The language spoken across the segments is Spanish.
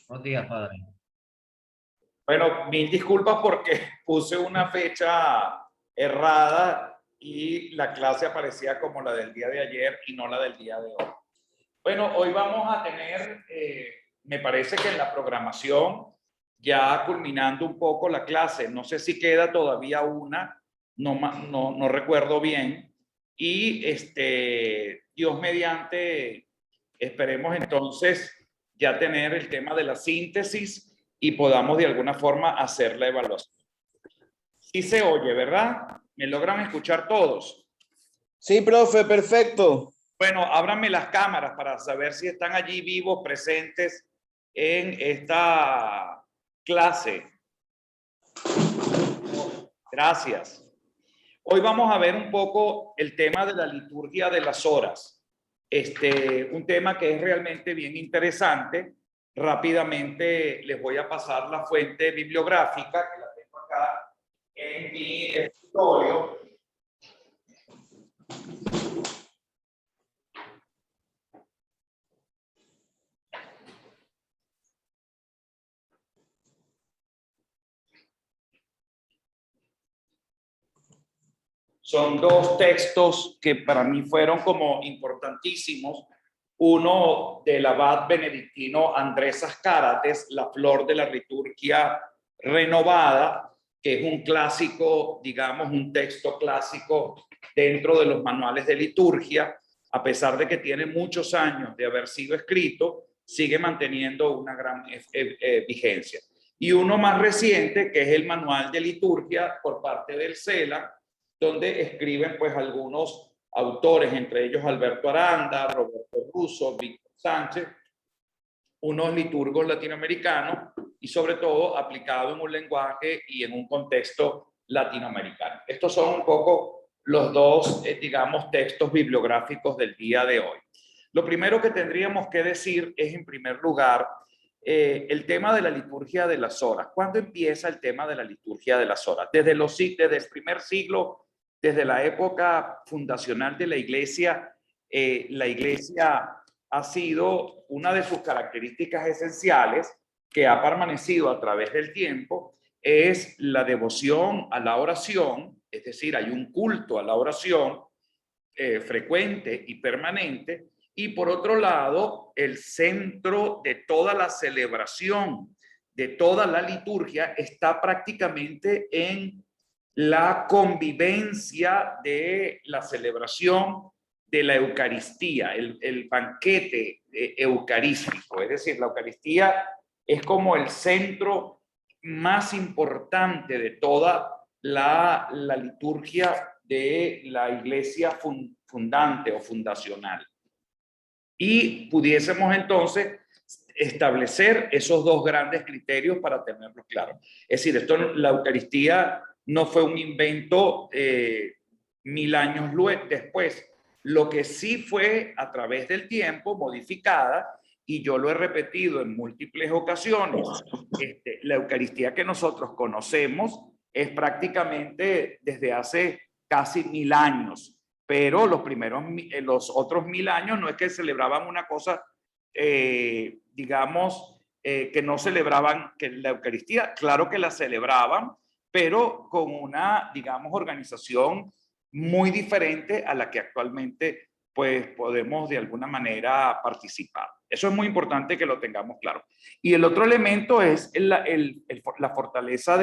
Buenos días, padre. Bueno, mil disculpas porque puse una fecha errada y la clase aparecía como la del día de ayer y no la del día de hoy. Bueno, hoy vamos a tener, me parece que en la programación, ya culminando un poco la clase, no sé si queda todavía una, no recuerdo bien, y Dios mediante, esperemos entonces ya tener el tema de la síntesis y podamos de alguna forma hacer la evaluación. Sí se oye, ¿verdad? ¿Me logran escuchar todos? Sí, profe, perfecto. Bueno, ábranme las cámaras para saber si están allí vivos, presentes en esta clase. Gracias. Hoy vamos a ver un poco el tema de la liturgia de las horas. Un tema que es realmente bien interesante. Rápidamente les voy a pasar la fuente bibliográfica, que la tengo acá en mi escritorio. Son dos textos que para mí fueron como importantísimos. Uno del abad benedictino Andrés Ascárates, La flor de la liturgia renovada, que es un clásico, digamos, un texto clásico dentro de los manuales de liturgia. A pesar de que tiene muchos años de haber sido escrito, sigue manteniendo una gran vigencia. Y uno más reciente, que es el manual de liturgia por parte del CELA, donde escriben pues algunos autores, entre ellos Alberto Aranda, Roberto Russo, Víctor Sánchez, unos liturgos latinoamericanos y sobre todo aplicado en un lenguaje y en un contexto latinoamericano. Estos son un poco los dos, digamos, textos bibliográficos del día de hoy. Lo primero que tendríamos que decir es, en primer lugar, el tema de la liturgia de las horas. ¿Cuándo empieza el tema de la liturgia de las horas? Desde el primer siglo, desde la época fundacional de la Iglesia ha sido una de sus características esenciales que ha permanecido a través del tiempo, es la devoción a la oración, es decir, hay un culto a la oración frecuente y permanente, y por otro lado, el centro de toda la celebración, de toda la liturgia, está prácticamente en la convivencia de la celebración de la Eucaristía, el banquete eucarístico. Es decir, la Eucaristía es como el centro más importante de toda la liturgia de la iglesia fundante o fundacional. Y pudiésemos entonces establecer esos dos grandes criterios para tenerlo claro. Es decir, la Eucaristía no fue un invento 1000 años después. Lo que sí fue a través del tiempo modificada, y yo lo he repetido en múltiples ocasiones, la Eucaristía que nosotros conocemos es prácticamente desde hace casi 1000 años, pero los otros 1000 años no es que celebraban una cosa, digamos, que no celebraban que la Eucaristía, claro que la celebraban, pero con una, digamos, organización muy diferente a la que actualmente pues podemos de alguna manera participar. Eso es muy importante que lo tengamos claro. Y el otro elemento es la fortaleza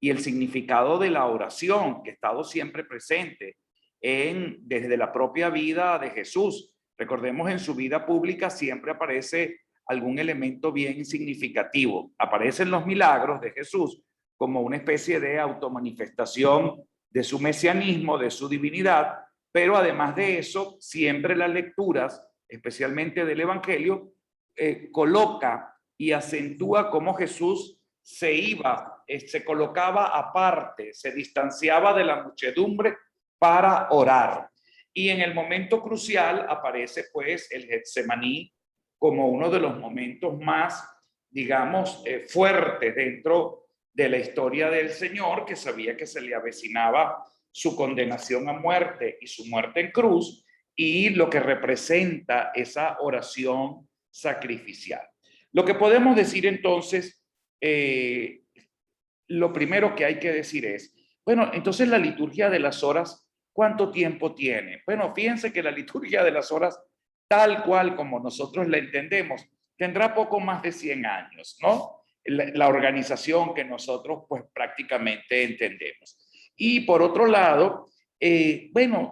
y el significado de la oración, que ha estado siempre presente desde la propia vida de Jesús. Recordemos, en su vida pública siempre aparece algún elemento bien significativo. Aparecen los milagros de Jesús como una especie de automanifestación de su mesianismo, de su divinidad, pero además de eso, siempre las lecturas, especialmente del Evangelio, coloca y acentúa cómo Jesús se colocaba aparte, se distanciaba de la muchedumbre para orar. Y en el momento crucial aparece pues el Getsemaní como uno de los momentos más, digamos, fuertes dentro de la historia del Señor, que sabía que se le avecinaba su condenación a muerte y su muerte en cruz, y lo que representa esa oración sacrificial. Lo que podemos decir entonces, lo primero que hay que decir es, bueno, entonces la liturgia de las horas, ¿cuánto tiempo tiene? Bueno, fíjense que la liturgia de las horas, tal cual como nosotros la entendemos, tendrá poco más de 100 años, ¿no? La organización que nosotros pues prácticamente entendemos. Y por otro lado, bueno,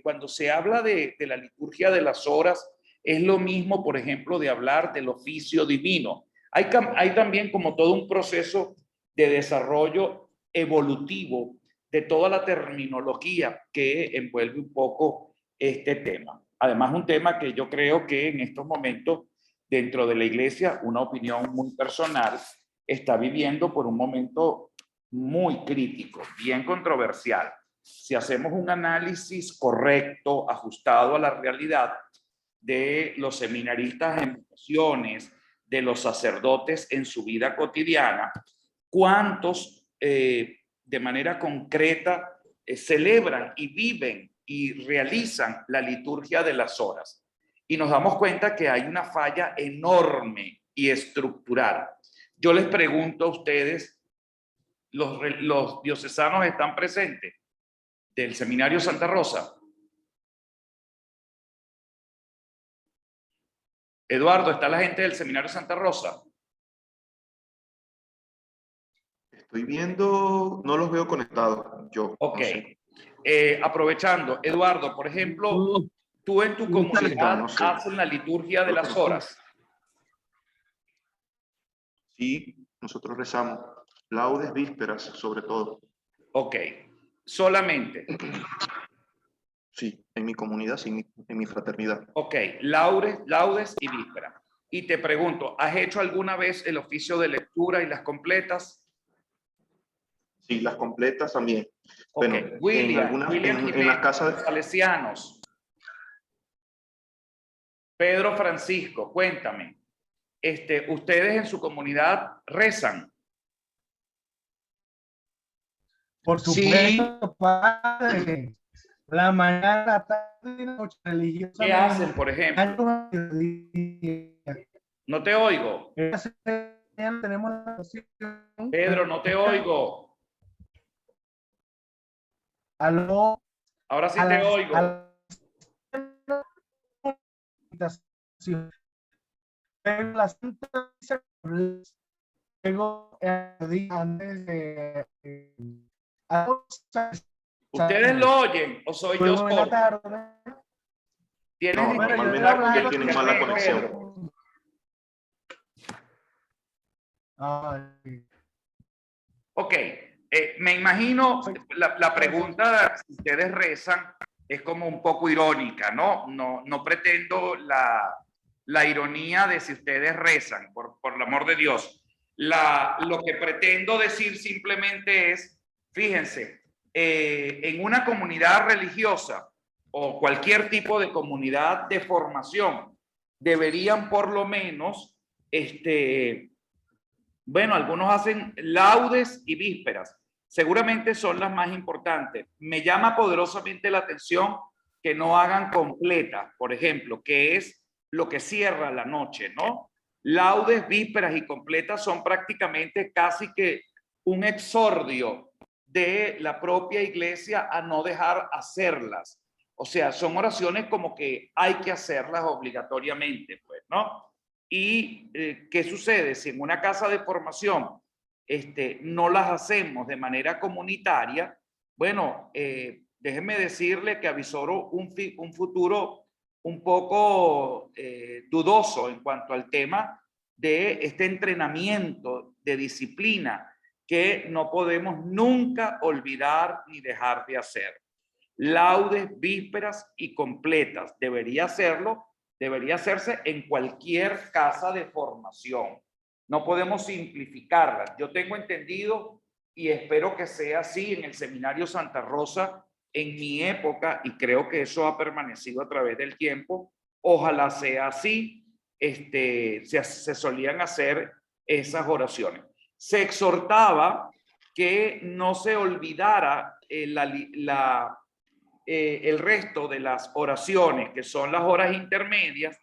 cuando se habla de la liturgia de las horas, es lo mismo, por ejemplo, de hablar del oficio divino. Hay también como todo un proceso de desarrollo evolutivo de toda la terminología que envuelve un poco este tema. Además, un tema que yo creo que en estos momentos, dentro de la iglesia, una opinión muy personal, está viviendo por un momento muy crítico, bien controversial. Si hacemos un análisis correcto, ajustado a la realidad de los seminaristas en misiones, de los sacerdotes en su vida cotidiana, cuántos de manera concreta celebran y viven y realizan la liturgia de las horas. Y nos damos cuenta que hay una falla enorme y estructural. Yo les pregunto a ustedes, los diocesanos están presentes del Seminario Santa Rosa. Eduardo, ¿está la gente del Seminario Santa Rosa? Estoy viendo, no los veo conectados. Yo. Ok. No sé. Aprovechando, Eduardo, por ejemplo, tú en tu comunidad No sé. haces la liturgia de las horas. Sí, nosotros rezamos. Laudes, vísperas, sobre todo. Ok. Solamente. Sí, en mi comunidad, sí, en mi fraternidad. Ok. Laudes y vísperas. Y te pregunto, ¿has hecho alguna vez el oficio de lectura y las completas? Sí, las completas también. Okay. Bueno, William en las casas de salesianos. Pedro Francisco, cuéntame. ¿Ustedes en su comunidad rezan? Por supuesto, sí. Padre. La mañana, la tarde y la noche religiosa. ¿Qué hacen, por ejemplo? No te oigo. Tenemos la Pedro, no te oigo. Aló. Ahora sí te oigo. La Santa luego antes de ¿Ustedes lo oyen o soy yo solo? ¿Tienes no, normalmente tienen mala conexión. Ok, me imagino la pregunta, si ustedes rezan, es como un poco irónica, ¿no? No pretendo la ironía de si ustedes rezan, por el amor de Dios. Lo que pretendo decir simplemente es, fíjense, en una comunidad religiosa o cualquier tipo de comunidad de formación, deberían por lo menos, bueno, algunos hacen laudes y vísperas. Seguramente son las más importantes. Me llama poderosamente la atención que no hagan completas, por ejemplo, que es lo que cierra la noche, ¿no? Laudes, vísperas y completas son prácticamente casi que un exordio de la propia iglesia a no dejar hacerlas. O sea, son oraciones como que hay que hacerlas obligatoriamente, pues, ¿no? ¿Y qué sucede? Si en una casa de formación no las hacemos de manera comunitaria, bueno, déjenme decirle que avisoro un futuro un poco dudoso en cuanto al tema de este entrenamiento de disciplina que no podemos nunca olvidar ni dejar de hacer. Laudes, vísperas y completas. Debería hacerse en cualquier casa de formación. No podemos simplificarlas. Yo tengo entendido y espero que sea así en el Seminario Santa Rosa en mi época, y creo que eso ha permanecido a través del tiempo. Ojalá sea así. Se solían hacer esas oraciones. Se exhortaba que no se olvidara el resto de las oraciones, que son las horas intermedias,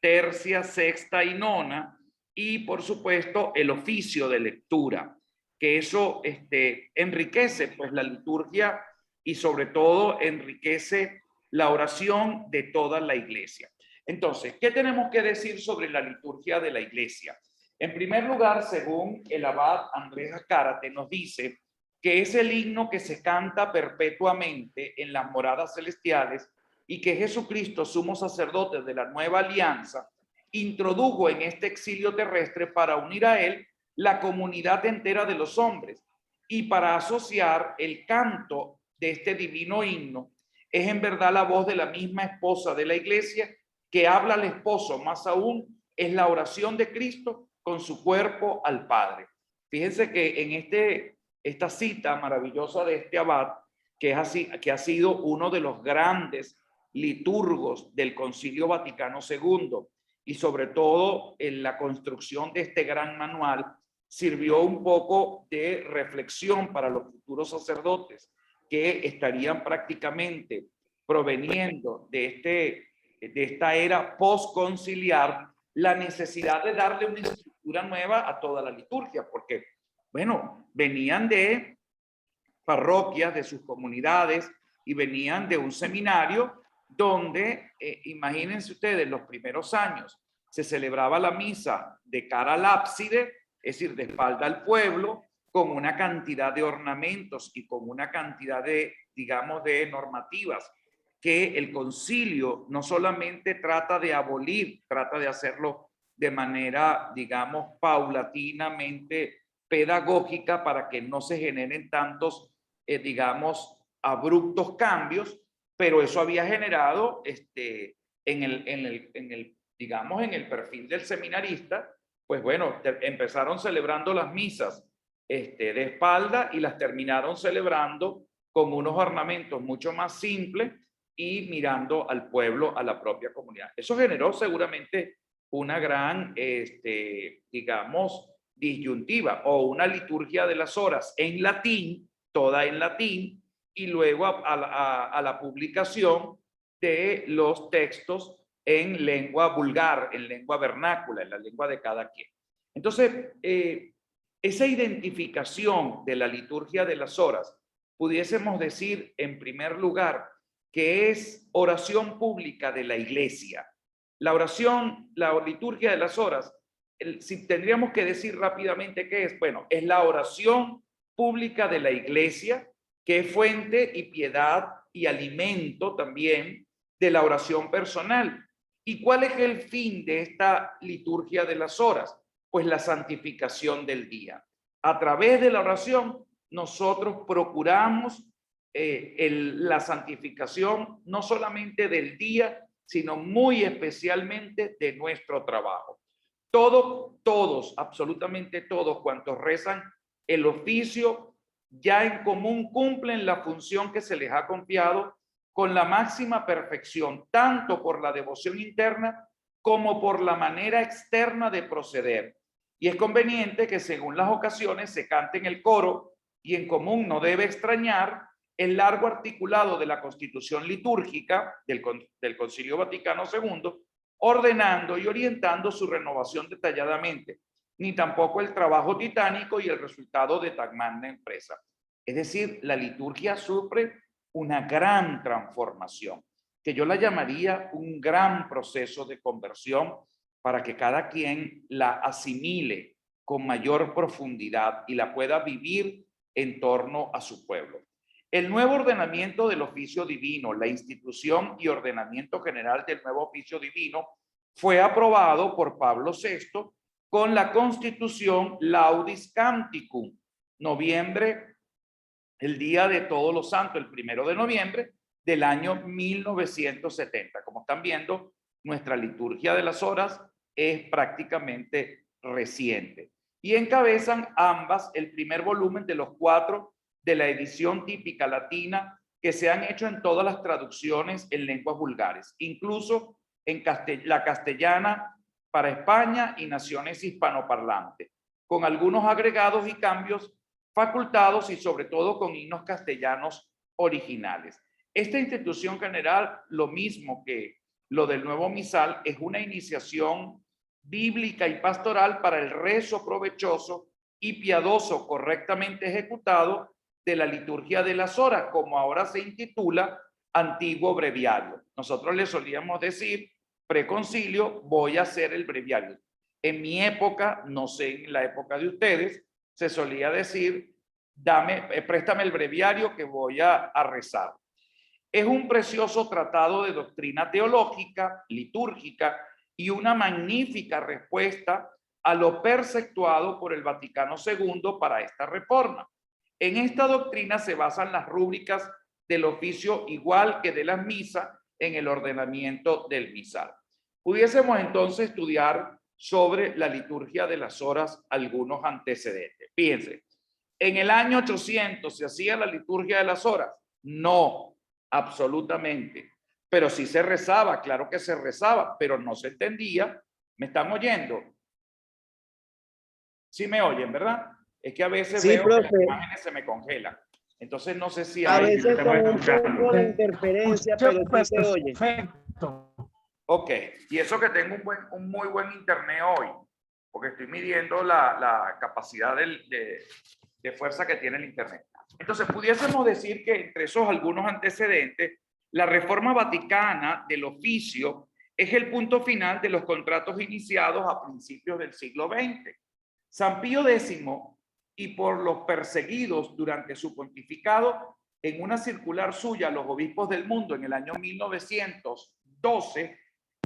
tercia, sexta y nona, y por supuesto el oficio de lectura, que eso enriquece pues la liturgia y sobre todo enriquece la oración de toda la iglesia. Entonces, ¿qué tenemos que decir sobre la liturgia de la iglesia? En primer lugar, según el abad Andrés Azcárate, nos dice que es el himno que se canta perpetuamente en las moradas celestiales y que Jesucristo, sumo sacerdote de la nueva alianza, introdujo en este exilio terrestre para unir a él la comunidad entera de los hombres y para asociar el canto de este divino himno. Es en verdad la voz de la misma esposa de la iglesia que habla al esposo, más aún es la oración de Cristo con su cuerpo al Padre. Fíjense que en esta cita maravillosa de este abad, que ha sido uno de los grandes liturgos del Concilio Vaticano II, y sobre todo en la construcción de este gran manual, sirvió un poco de reflexión para los futuros sacerdotes que estarían prácticamente proveniendo de esta era postconciliar, la necesidad de darle una estructura nueva a toda la liturgia, porque, bueno, venían de parroquias, de sus comunidades, y venían de un seminario donde, imagínense ustedes, los primeros años se celebraba la misa de cara al ábside, es decir, de espalda al pueblo, con una cantidad de ornamentos y con una cantidad de, digamos, de normativas que el concilio no solamente trata de abolir, trata de hacerlo de manera, digamos, paulatinamente pedagógica para que no se generen tantos, digamos, abruptos cambios, pero eso había generado digamos, en el perfil del seminarista, pues bueno, empezaron celebrando las misas de espalda y las terminaron celebrando con unos ornamentos mucho más simples y mirando al pueblo, a la propia comunidad. Eso generó seguramente una gran, digamos, disyuntiva o una liturgia de las horas en latín, toda en latín, y luego a la publicación de los textos en lengua vulgar, en lengua vernácula, en la lengua de cada quien. Entonces, esa identificación de la liturgia de las horas, pudiésemos decir en primer lugar que es oración pública de la iglesia. La oración, la liturgia de las horas, si tendríamos que decir rápidamente qué es, bueno, es la oración pública de la iglesia, que es fuente y piedad y alimento también de la oración personal. ¿Y cuál es el fin de esta liturgia de las horas? Pues la santificación del día. A través de la oración, nosotros procuramos la santificación no solamente del día, sino muy especialmente de nuestro trabajo. Todos, absolutamente todos cuantos rezan el oficio, ya en común cumplen la función que se les ha confiado con la máxima perfección, tanto por la devoción interna como por la manera externa de proceder. Y es conveniente que según las ocasiones se cante en el coro, y en común no debe extrañar el largo articulado de la Constitución litúrgica del Concilio Vaticano II, ordenando y orientando su renovación detalladamente, ni tampoco el trabajo titánico y el resultado de tan magna empresa. Es decir, la liturgia sufre una gran transformación, que yo la llamaría un gran proceso de conversión para que cada quien la asimile con mayor profundidad y la pueda vivir en torno a su pueblo. El nuevo ordenamiento del oficio divino, la institución y ordenamiento general del nuevo oficio divino, fue aprobado por Pablo VI con la Constitución Laudis Canticum, el día de Todos los Santos, el 1 de noviembre del año 1970. Como están viendo, nuestra liturgia de las horas es prácticamente reciente. Y encabezan ambas el primer volumen de los 4 de la edición típica latina que se han hecho en todas las traducciones en lenguas vulgares, incluso en la castellana para España y naciones hispanoparlantes, con algunos agregados y cambios facultados y sobre todo con himnos castellanos originales. Esta institución general, lo mismo que lo del nuevo misal es una iniciación bíblica y pastoral para el rezo provechoso y piadoso correctamente ejecutado de la liturgia de las horas, como ahora se intitula Antiguo Breviario. Nosotros le solíamos decir preconcilio, voy a hacer el breviario. En mi época, no sé, en la época de ustedes, se solía decir, préstame el breviario que voy a rezar. Es un precioso tratado de doctrina teológica, litúrgica y una magnífica respuesta a lo perceptuado por el Vaticano II para esta reforma. En esta doctrina se basan las rúbricas del oficio igual que de las misas en el ordenamiento del misal. Pudiésemos entonces estudiar sobre la liturgia de las horas algunos antecedentes. Fíjense, ¿en el año 800 se hacía la liturgia de las horas? No, absolutamente. Pero sí se rezaba, claro que se rezaba, pero no se entendía. ¿Me están oyendo? Sí me oyen, ¿verdad? Es que a veces Sí, veo profe. que las imágenes se me congelan. Entonces no sé si A hay... veces con un poco de interferencia, pero sí se oye. Perfecto. Ok, y eso que tengo un muy buen internet hoy, porque estoy midiendo la capacidad de fuerza que tiene el internet. Entonces, pudiésemos decir que entre esos algunos antecedentes, la reforma vaticana del oficio es el punto final de los contratos iniciados a principios del siglo XX. San Pío X, y por los perseguidos durante su pontificado, en una circular suya a los obispos del mundo en el año 1912,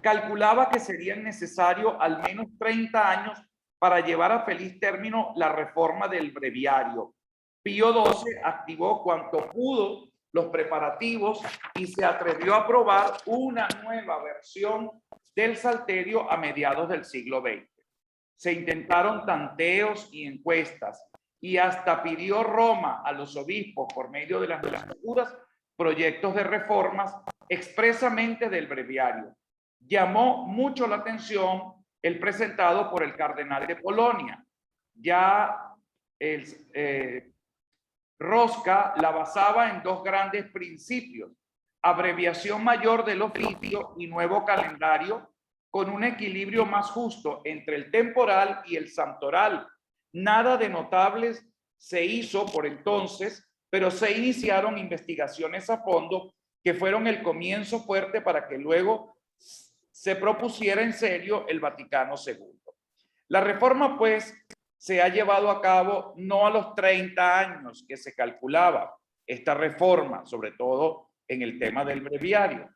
calculaba que serían necesarios al menos 30 años para llevar a feliz término la reforma del breviario. Pío XII activó cuanto pudo los preparativos y se atrevió a aprobar una nueva versión del Salterio a mediados del siglo XX. Se intentaron tanteos y encuestas y hasta pidió Roma a los obispos por medio de las legislaturas proyectos de reformas expresamente del breviario. Llamó mucho la atención el presentado por el cardenal de Polonia. Ya Rosca la basaba en dos grandes principios: abreviación mayor del oficio y nuevo calendario, con un equilibrio más justo entre el temporal y el santoral. Nada de notables se hizo por entonces, pero se iniciaron investigaciones a fondo que fueron el comienzo fuerte para que luego se propusiera en serio el Vaticano II. La reforma, pues, se ha llevado a cabo no a los 30 años que se calculaba esta reforma, sobre todo en el tema del breviario,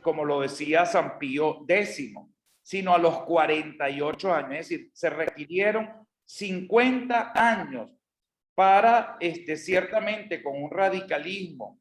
como lo decía San Pío X, sino a los 48 años. Es decir, se requirieron 50 años para, ciertamente con un radicalismo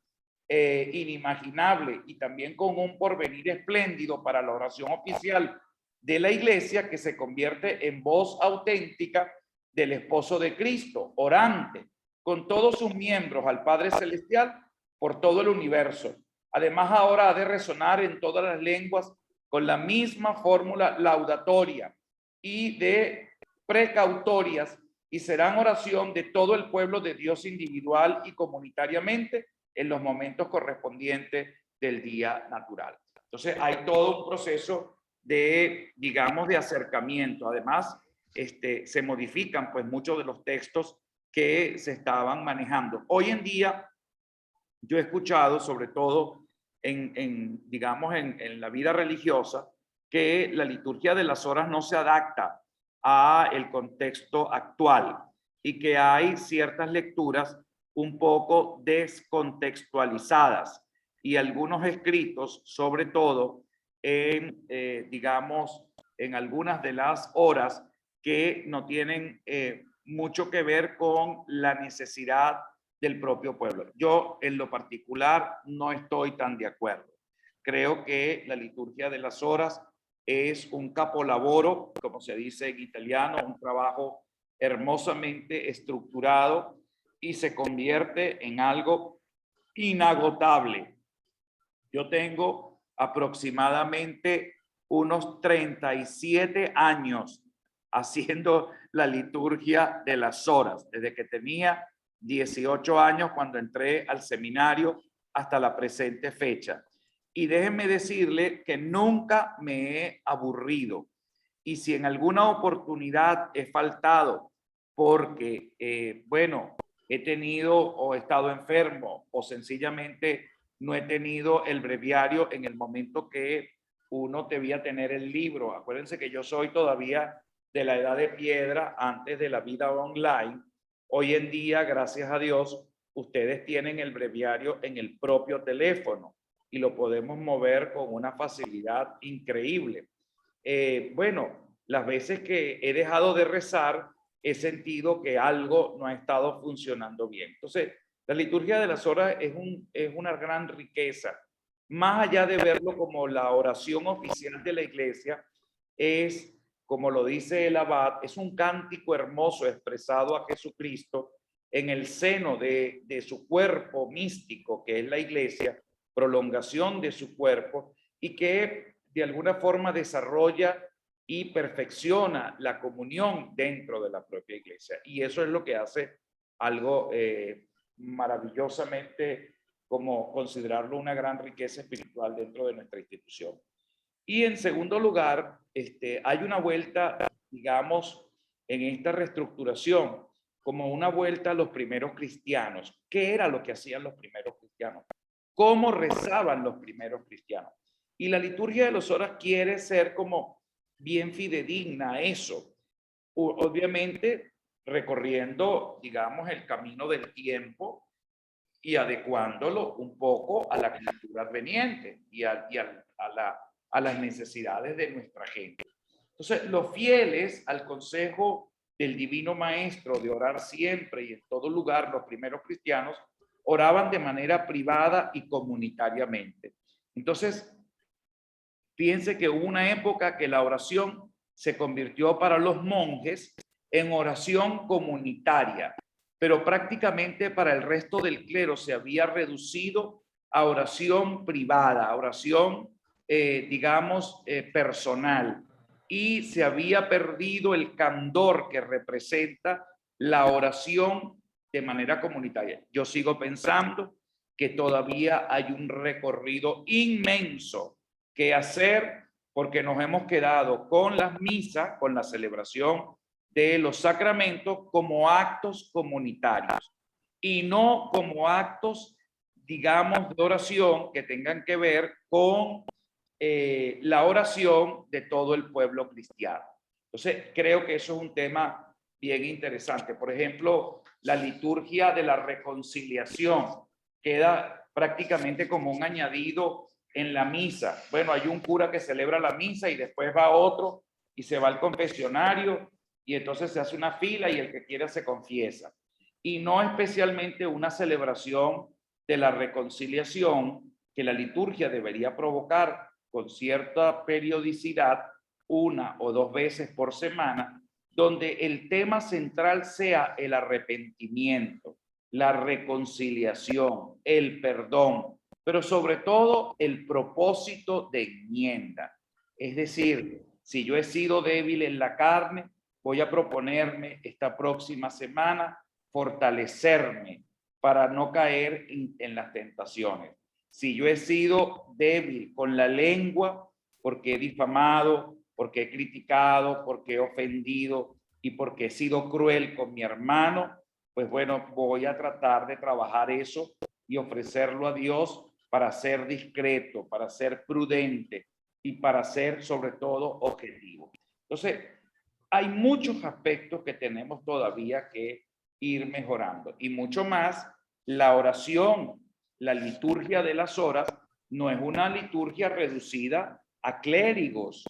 inimaginable y también con un porvenir espléndido para la oración oficial de la Iglesia, que se convierte en voz auténtica del esposo de Cristo, orante, con todos sus miembros al Padre Celestial por todo el universo. Además, ahora ha de resonar en todas las lenguas con la misma fórmula laudatoria y de precautorias, y serán oración de todo el pueblo de Dios individual y comunitariamente en los momentos correspondientes del día natural. Entonces, hay todo un proceso de, digamos, de acercamiento. Además, se modifican pues muchos de los textos que se estaban manejando. Hoy en día, yo he escuchado, sobre todo digamos, en la vida religiosa, que la liturgia de las horas no se adapta a el contexto actual y que hay ciertas lecturas un poco descontextualizadas y algunos escritos, sobre todo en, digamos, en algunas de las horas que no tienen mucho que ver con la necesidad del propio pueblo. Yo, en lo particular, no estoy tan de acuerdo. Creo que la liturgia de las horas es un capolavoro, como se dice en italiano, un trabajo hermosamente estructurado y se convierte en algo inagotable. Yo tengo aproximadamente unos 37 años haciendo la liturgia de las horas, desde que tenía 18 años cuando entré al seminario hasta la presente fecha. Y déjenme decirle que nunca me he aburrido. Y si en alguna oportunidad he faltado porque, bueno, he tenido o he estado enfermo o sencillamente no he tenido el breviario en el momento que uno debía tener el libro. Acuérdense que yo soy todavía de la edad de piedra antes de la vida online. Hoy en día, gracias a Dios, ustedes tienen el breviario en el propio teléfono y lo podemos mover con una facilidad increíble. Bueno, las veces que he dejado de rezar, he sentido que algo no ha estado funcionando bien. Entonces, la liturgia de las horas es una gran riqueza. Más allá de verlo como la oración oficial de la iglesia, es, como lo dice el abad, es un cántico hermoso expresado a Jesucristo en el seno de su cuerpo místico, que es la iglesia, prolongación de su cuerpo, y que de alguna forma desarrolla y perfecciona la comunión dentro de la propia iglesia. Y eso es lo que hace algo maravillosamente, como considerarlo una gran riqueza espiritual dentro de nuestra institución. Y en segundo lugar, hay una vuelta, digamos, en esta reestructuración, como una vuelta a los primeros cristianos. ¿Qué era lo que hacían los primeros cristianos? ¿Cómo rezaban los primeros cristianos? Y la liturgia de las horas quiere ser como bien fidedigna a eso. Obviamente, recorriendo, digamos, el camino del tiempo y adecuándolo un poco a la cultura adveniente y a las necesidades de nuestra gente. Entonces, los fieles al consejo del Divino Maestro de orar siempre y en todo lugar, los primeros cristianos oraban de manera privada y comunitariamente. Entonces, piense que hubo una época que la oración se convirtió para los monjes en oración comunitaria, pero prácticamente para el resto del clero se había reducido a oración privada, a oración, digamos, personal, y se había perdido el candor que representa la oración de manera comunitaria. Yo sigo pensando que todavía hay un recorrido inmenso que hacer, porque nos hemos quedado con las misas, con la celebración de los sacramentos como actos comunitarios y no como actos, digamos, de oración que tengan que ver con la oración de todo el pueblo cristiano. Entonces, creo que eso es un tema bien interesante. Por ejemplo, la liturgia de la reconciliación queda prácticamente como un añadido en la misa. Bueno, hay un cura que celebra la misa y después va otro y se va al confesionario y entonces se hace una fila y el que quiera se confiesa. Y no especialmente una celebración de la reconciliación que la liturgia debería provocar con cierta periodicidad, 1 o 2 veces por semana, donde el tema central sea el arrepentimiento, la reconciliación, el perdón, pero sobre todo el propósito de enmienda. Es decir, si yo he sido débil en la carne, voy a proponerme esta próxima semana fortalecerme para no caer en las tentaciones. Si yo he sido débil con la lengua, porque he difamado, porque he criticado, porque he ofendido y porque he sido cruel con mi hermano, pues bueno, voy a tratar de trabajar eso y ofrecerlo a Dios para ser discreto, para ser prudente y para ser sobre todo objetivo. Entonces, hay muchos aspectos que tenemos todavía que ir mejorando y mucho más la oración, la liturgia de las horas no es una liturgia reducida a clérigos,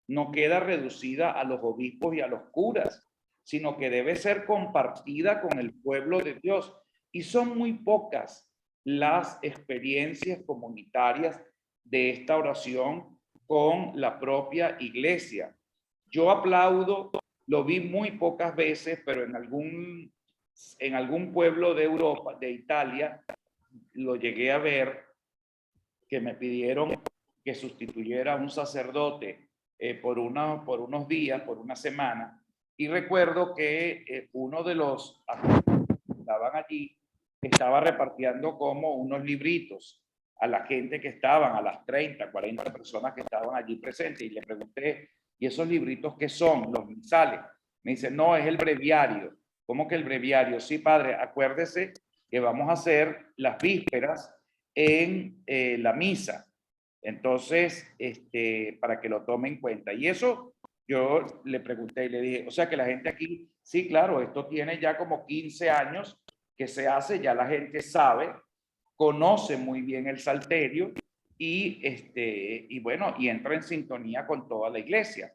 no queda reducida a los obispos y a los curas, sino que debe ser compartida con el pueblo de Dios. Y son muy pocas las experiencias comunitarias de esta oración con la propia iglesia. Yo aplaudo, lo vi muy pocas veces, pero en algún pueblo de Europa, de Italia, lo llegué a ver, que me pidieron que sustituyera a un sacerdote por unos días, por una semana, y recuerdo que uno de los que estaban allí estaba repartiendo como unos libritos a la gente que estaban, a las 30, 40 personas que estaban allí presentes, y le pregunté, ¿y esos libritos qué son? Los misales. Me dice, no, es el breviario. ¿Cómo que el breviario? Sí, padre, acuérdese que vamos a hacer las vísperas en la misa. Entonces, para que lo tome en cuenta. Y eso yo le pregunté y le dije, o sea que la gente aquí, sí, claro, esto tiene ya como 15 años que se hace, ya la gente sabe, conoce muy bien el salterio y bueno, y entra en sintonía con toda la iglesia.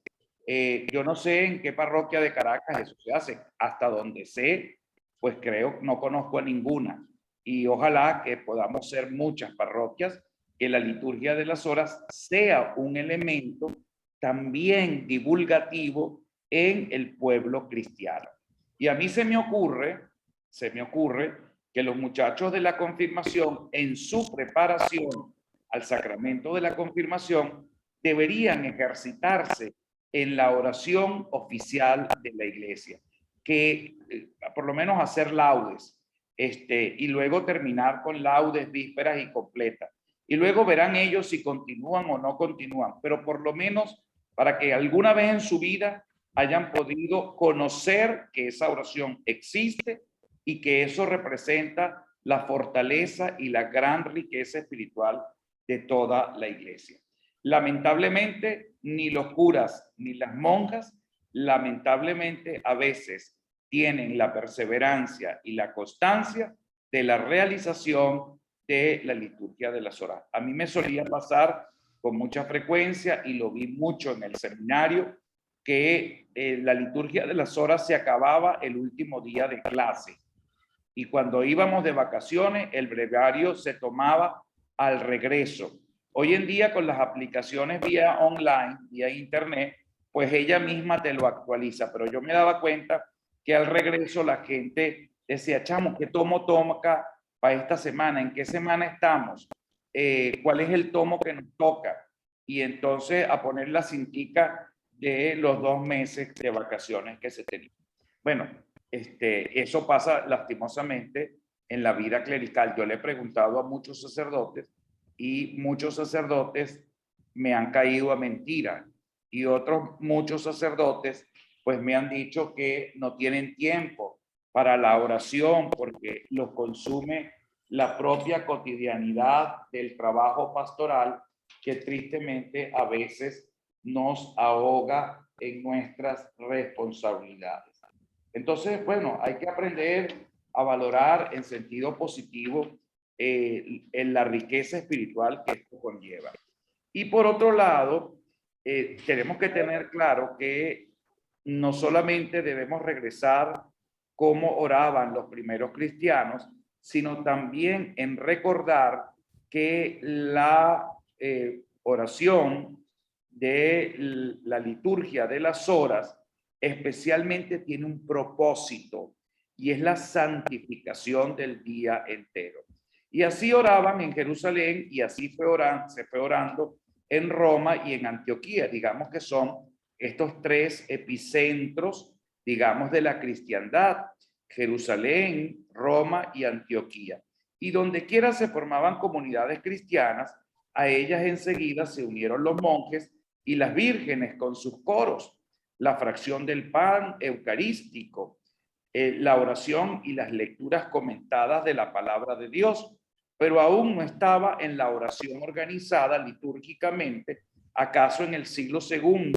Yo no sé en qué parroquia de Caracas eso se hace, hasta donde sé, pues creo, no conozco a ninguna. Y ojalá que podamos ser muchas parroquias, que la liturgia de las horas sea un elemento también divulgativo en el pueblo cristiano. Y a mí se me ocurre que los muchachos de la confirmación, en su preparación al sacramento de la confirmación, deberían ejercitarse en la oración oficial de la iglesia, que por lo menos hacer laudes, y luego terminar con laudes, vísperas y completas. Y luego verán ellos si continúan o no continúan, pero por lo menos para que alguna vez en su vida hayan podido conocer que esa oración existe y que eso representa la fortaleza y la gran riqueza espiritual de toda la iglesia. Lamentablemente, ni los curas ni las monjas, lamentablemente a veces tienen la perseverancia y la constancia de la realización de la liturgia de las horas. A mí me solía pasar con mucha frecuencia y lo vi mucho en el seminario, que la liturgia de las horas se acababa el último día de clase. Y cuando íbamos de vacaciones, el breviario se tomaba al regreso. Hoy en día, con las aplicaciones vía online, vía internet, pues ella misma te lo actualiza. Pero yo me daba cuenta que al regreso la gente decía, chamo, ¿qué tomo toca para esta semana? ¿En qué semana estamos? ¿Cuál es el tomo que nos toca? Y entonces a poner la cintica de los 2 meses de vacaciones que se tenían. Bueno, eso pasa lastimosamente en la vida clerical. Yo le he preguntado a muchos sacerdotes y muchos sacerdotes me han caído a mentira, y otros muchos sacerdotes pues me han dicho que no tienen tiempo para la oración porque los consume la propia cotidianidad del trabajo pastoral, que tristemente a veces nos ahoga en nuestras responsabilidades. Entonces, bueno, hay que aprender a valorar en sentido positivo en la riqueza espiritual que esto conlleva. Y por otro lado, tenemos que tener claro que no solamente debemos regresar cómo oraban los primeros cristianos, sino también en recordar que la oración de la liturgia de las horas especialmente tiene un propósito, y es la santificación del día entero. Y así oraban en Jerusalén, y así se fue orando en Roma y en Antioquía. Digamos que son estos 3 epicentros, digamos, de la cristiandad: Jerusalén, Roma y Antioquía. Y donde quiera se formaban comunidades cristianas, a ellas enseguida se unieron los monjes y las vírgenes con sus coros, la fracción del pan eucarístico, la oración y las lecturas comentadas de la palabra de Dios, pero aún no estaba en la oración organizada litúrgicamente. ¿Acaso en el siglo II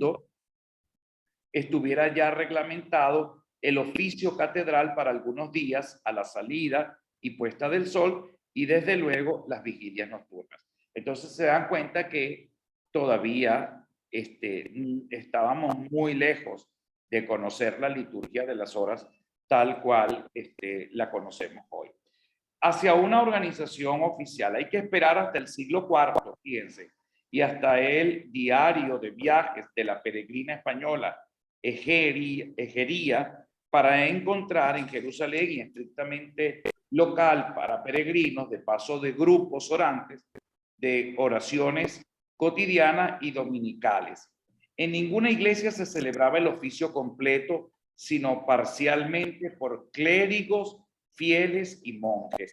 estuviera ya reglamentado el oficio catedral para algunos días a la salida y puesta del sol, y desde luego las vigilias nocturnas? Entonces se dan cuenta que todavía estábamos muy lejos de conocer la liturgia de las horas tal cual la conocemos hoy. Hacia una organización oficial hay que esperar hasta el siglo IV, fíjense, y hasta el diario de viajes de la peregrina española Egería, para encontrar en Jerusalén, y estrictamente local para peregrinos, de paso de grupos orantes, de oraciones cotidianas y dominicales. En ninguna iglesia se celebraba el oficio completo, sino parcialmente por clérigos, fieles y monjes.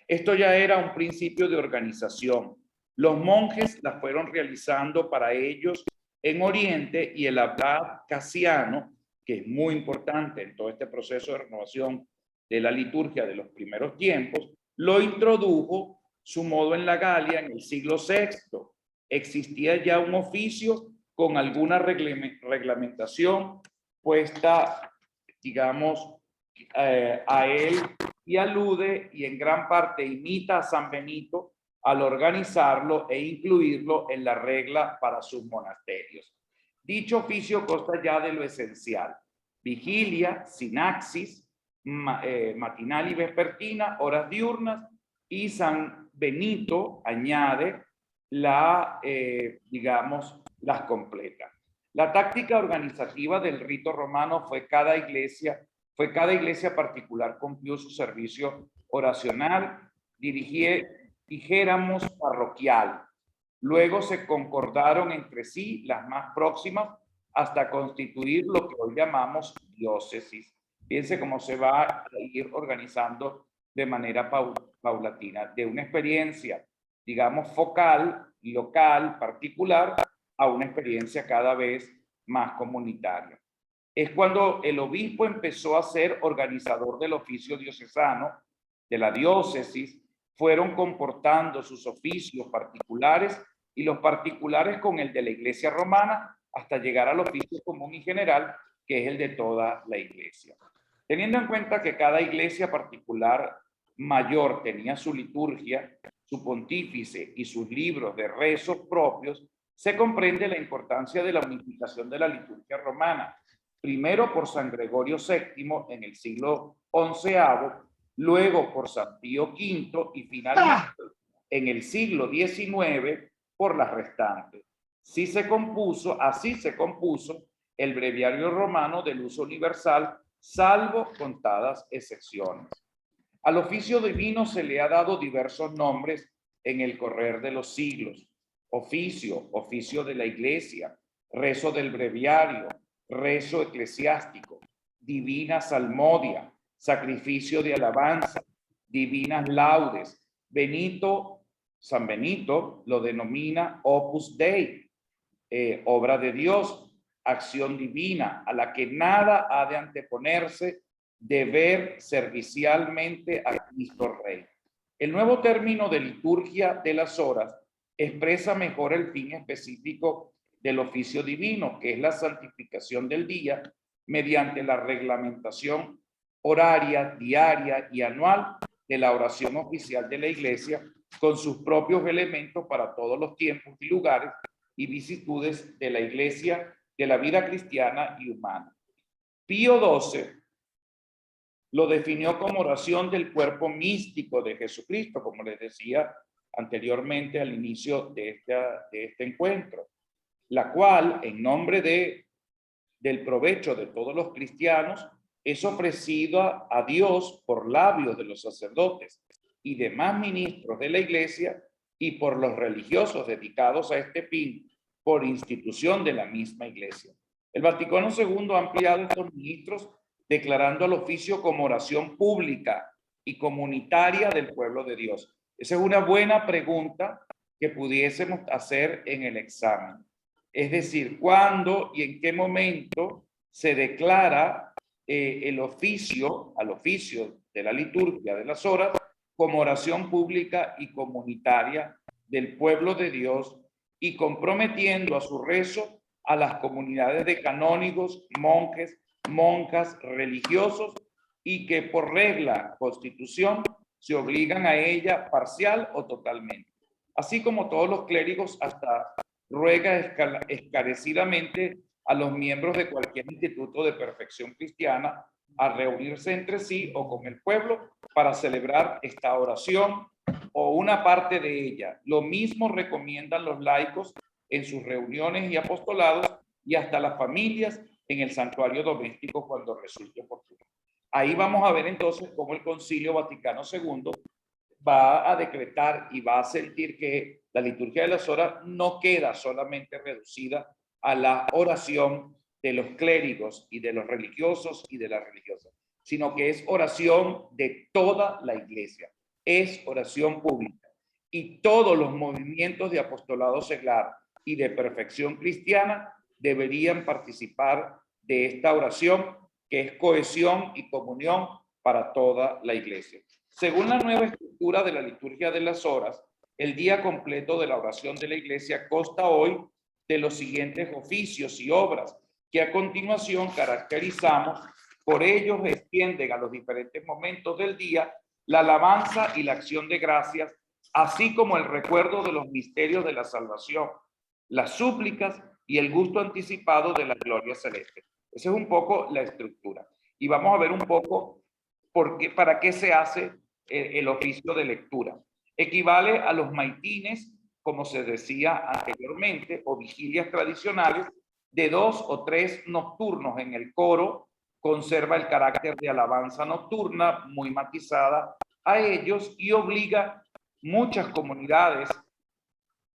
Esto ya era un principio de organización. Los monjes la fueron realizando para ellos en Oriente y el abad Casiano, que es muy importante en todo este proceso de renovación de la liturgia de los primeros tiempos, lo introdujo su modo en la Galia en el siglo VI. Existía ya un oficio con alguna reglamentación puesta, digamos, a él, y alude y en gran parte imita a San Benito al organizarlo e incluirlo en la regla para sus monasterios. Dicho oficio consta ya de lo esencial: vigilia, sinaxis, matinal y vespertina, horas diurnas, y San Benito añade digamos, las completa. La táctica organizativa del rito romano fue cada iglesia particular cumplió su servicio oracional, dijéramos parroquial. Luego se concordaron entre sí las más próximas hasta constituir lo que hoy llamamos diócesis. Fíjense cómo se va a ir organizando de manera paulatina, de una experiencia, digamos, focal, local, particular, a una experiencia cada vez más comunitaria. Es cuando el obispo empezó a ser organizador del oficio diocesano, de la diócesis, fueron comportando sus oficios particulares y los particulares con el de la Iglesia romana hasta llegar al oficio común y general, que es el de toda la Iglesia. Teniendo en cuenta que cada iglesia particular mayor tenía su liturgia, su pontífice y sus libros de rezos propios, se comprende la importancia de la unificación de la liturgia romana, primero por San Gregorio VII en el siglo XI, luego por San Pío V y finalmente en el siglo XIX por las restantes. Así se compuso el breviario romano del uso universal, salvo contadas excepciones. Al oficio divino se le ha dado diversos nombres en el correr de los siglos: oficio de la iglesia, rezo del breviario, rezo eclesiástico, divina salmodia, sacrificio de alabanza, divinas laudes. San Benito lo denomina Opus Dei, obra de Dios, acción divina, a la que nada ha de anteponerse, deber servicialmente a Cristo Rey. El nuevo término de liturgia de las horas expresa mejor el fin específico del oficio divino, que es la santificación del día mediante la reglamentación horaria, diaria y anual de la oración oficial de la Iglesia, con sus propios elementos para todos los tiempos y lugares y vicisitudes de la Iglesia, de la vida cristiana y humana. Pío XII lo definió como oración del cuerpo místico de Jesucristo, como les decía anteriormente al inicio de este encuentro, la cual, en nombre del provecho de todos los cristianos, es ofrecida a Dios por labios de los sacerdotes y demás ministros de la Iglesia y por los religiosos dedicados a este fin, por institución de la misma Iglesia. El Vaticano II ha ampliado estos ministros, declarando al oficio como oración pública y comunitaria del pueblo de Dios. Esa es una buena pregunta que pudiésemos hacer en el examen. Es decir, ¿cuándo y en qué momento se declara al oficio de la liturgia de las horas como oración pública y comunitaria del pueblo de Dios, y comprometiendo a su rezo a las comunidades de canónigos, monjes, monjas, religiosos, y que por regla, constitución, se obligan a ella parcial o totalmente? Así como todos los clérigos, hasta ruega encarecidamente a los miembros de cualquier instituto de perfección cristiana a reunirse entre sí o con el pueblo para celebrar esta oración o una parte de ella. Lo mismo recomiendan los laicos en sus reuniones y apostolados, y hasta las familias en el santuario doméstico cuando resulte oportuno. Ahí vamos a ver entonces cómo el Concilio Vaticano II va a decretar y va a sentir que la liturgia de las horas no queda solamente reducida a la oración de los clérigos y de los religiosos y de las religiosas, sino que es oración de toda la Iglesia. es oración pública. Y todos los movimientos de apostolado seglar y de perfección cristiana deberían participar de esta oración, que es cohesión y comunión para toda la iglesia. Según la nueva estructura de la liturgia de las horas, el día completo de la oración de la iglesia consta hoy de los siguientes oficios y obras que a continuación caracterizamos. Por ellos extienden a los diferentes momentos del día la alabanza y la acción de gracias, así como el recuerdo de los misterios de la salvación, las súplicas y el gusto anticipado de la gloria celeste. Esa es un poco la estructura. Y vamos a ver un poco para qué se hace el oficio de lectura. Equivale a los maitines, como se decía anteriormente, o vigilias tradicionales de 2 o 3 nocturnos en el coro. Conserva el carácter de alabanza nocturna muy matizada a ellos y obliga muchas comunidades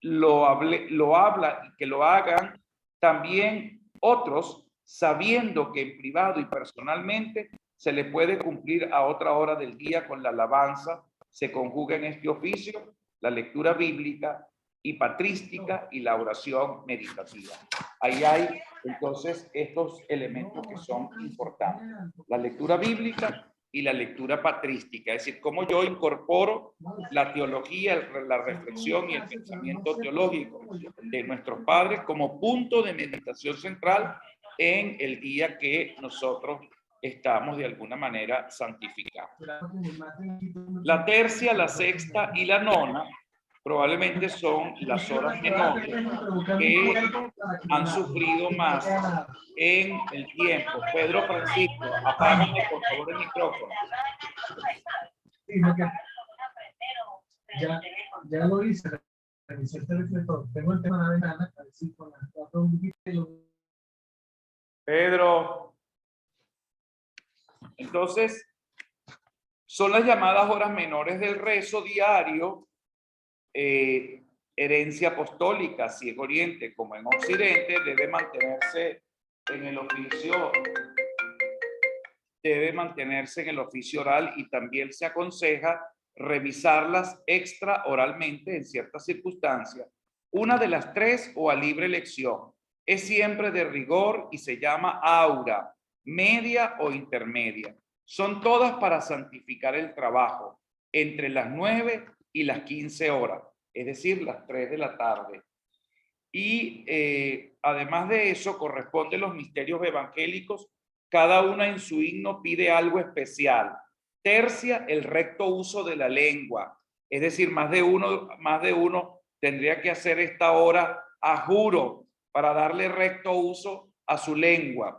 lo habla y que lo hagan también otros, sabiendo que en privado y personalmente se le puede cumplir a otra hora del día con la alabanza. Se conjuga en este oficio la lectura bíblica y patrística y la oración meditativa. Ahí hay entonces estos elementos que son importantes: la lectura bíblica y la lectura patrística, es decir, cómo yo incorporo la teología, la reflexión y el pensamiento teológico de nuestros padres como punto de meditación central en el día que nosotros estamos de alguna manera santificados. La tercia, la sexta y la nona probablemente son las horas menores que han sufrido más en el tiempo. Pedro Francisco, apágame por favor el micrófono. Ya lo hice. Tengo el tema de la ventana. Pedro. Entonces, son las llamadas horas menores del rezo diario, herencia apostólica, si en Oriente como en Occidente, debe mantenerse en el oficio oral, y también se aconseja revisarlas extra oralmente en ciertas circunstancias. Una de las 3 o a libre elección. Es siempre de rigor y se llama aura, media o intermedia. Son todas para santificar el trabajo entre las 9 y las 15 horas, es decir, las 3 de la tarde. Y además de eso, corresponden los misterios evangélicos. Cada una en su himno pide algo especial. Tercia, el recto uso de la lengua. Es decir, más de uno tendría que hacer esta hora a juro para darle recto uso a su lengua.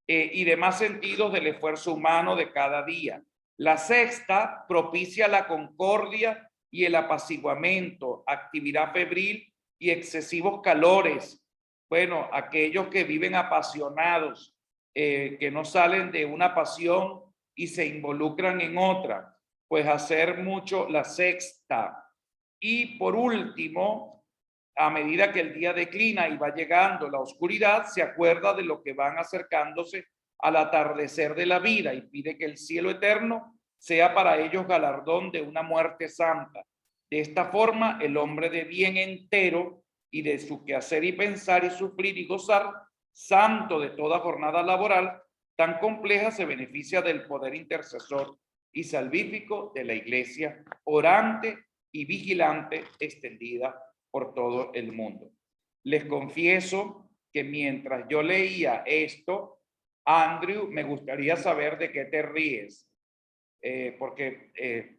Y demás sentidos del esfuerzo humano de cada día. La sexta propicia la concordia y el apaciguamiento, actividad febril y excesivos calores. Bueno, aquellos que viven apasionados, que no salen de una pasión y se involucran en otra, pues hacer mucho la sexta. Y por último, a medida que el día declina y va llegando la oscuridad, se acuerda de lo que van acercándose al atardecer de la vida y pide que el cielo eterno sea para ellos galardón de una muerte santa. De esta forma, el hombre de bien entero y de su quehacer y pensar y sufrir y gozar, santo de toda jornada laboral tan compleja, se beneficia del poder intercesor y salvífico de la Iglesia, orante y vigilante, extendida por todo el mundo. Les confieso que mientras yo leía esto, Andrew, me gustaría saber de qué te ríes, porque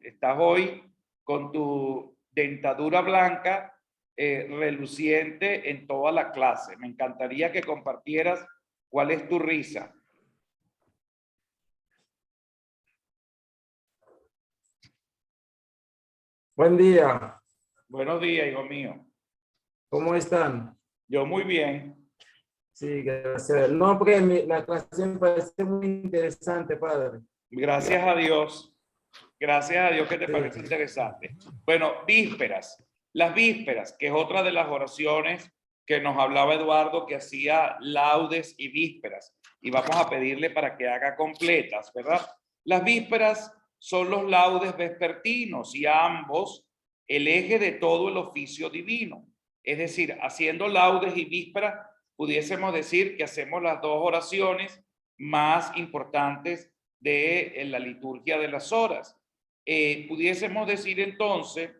estás hoy con tu dentadura blanca reluciente en toda la clase. Me encantaría que compartieras cuál es tu risa. Buen día. Buenos días, hijo mío. ¿Cómo están? Yo muy bien. Sí, gracias. No, porque la clase me parece muy interesante, padre. Gracias a Dios. Gracias a Dios que te parece interesante. Bueno, vísperas. Las vísperas, que es otra de las oraciones que nos hablaba Eduardo, que hacía laudes y vísperas. Y vamos a pedirle para que haga completas, ¿verdad? Las vísperas son los laudes vespertinos y ambos el eje de todo el oficio divino. Es decir, haciendo laudes y vísperas, pudiésemos decir que hacemos las dos oraciones más importantes de la liturgia de las horas. Pudiésemos decir entonces,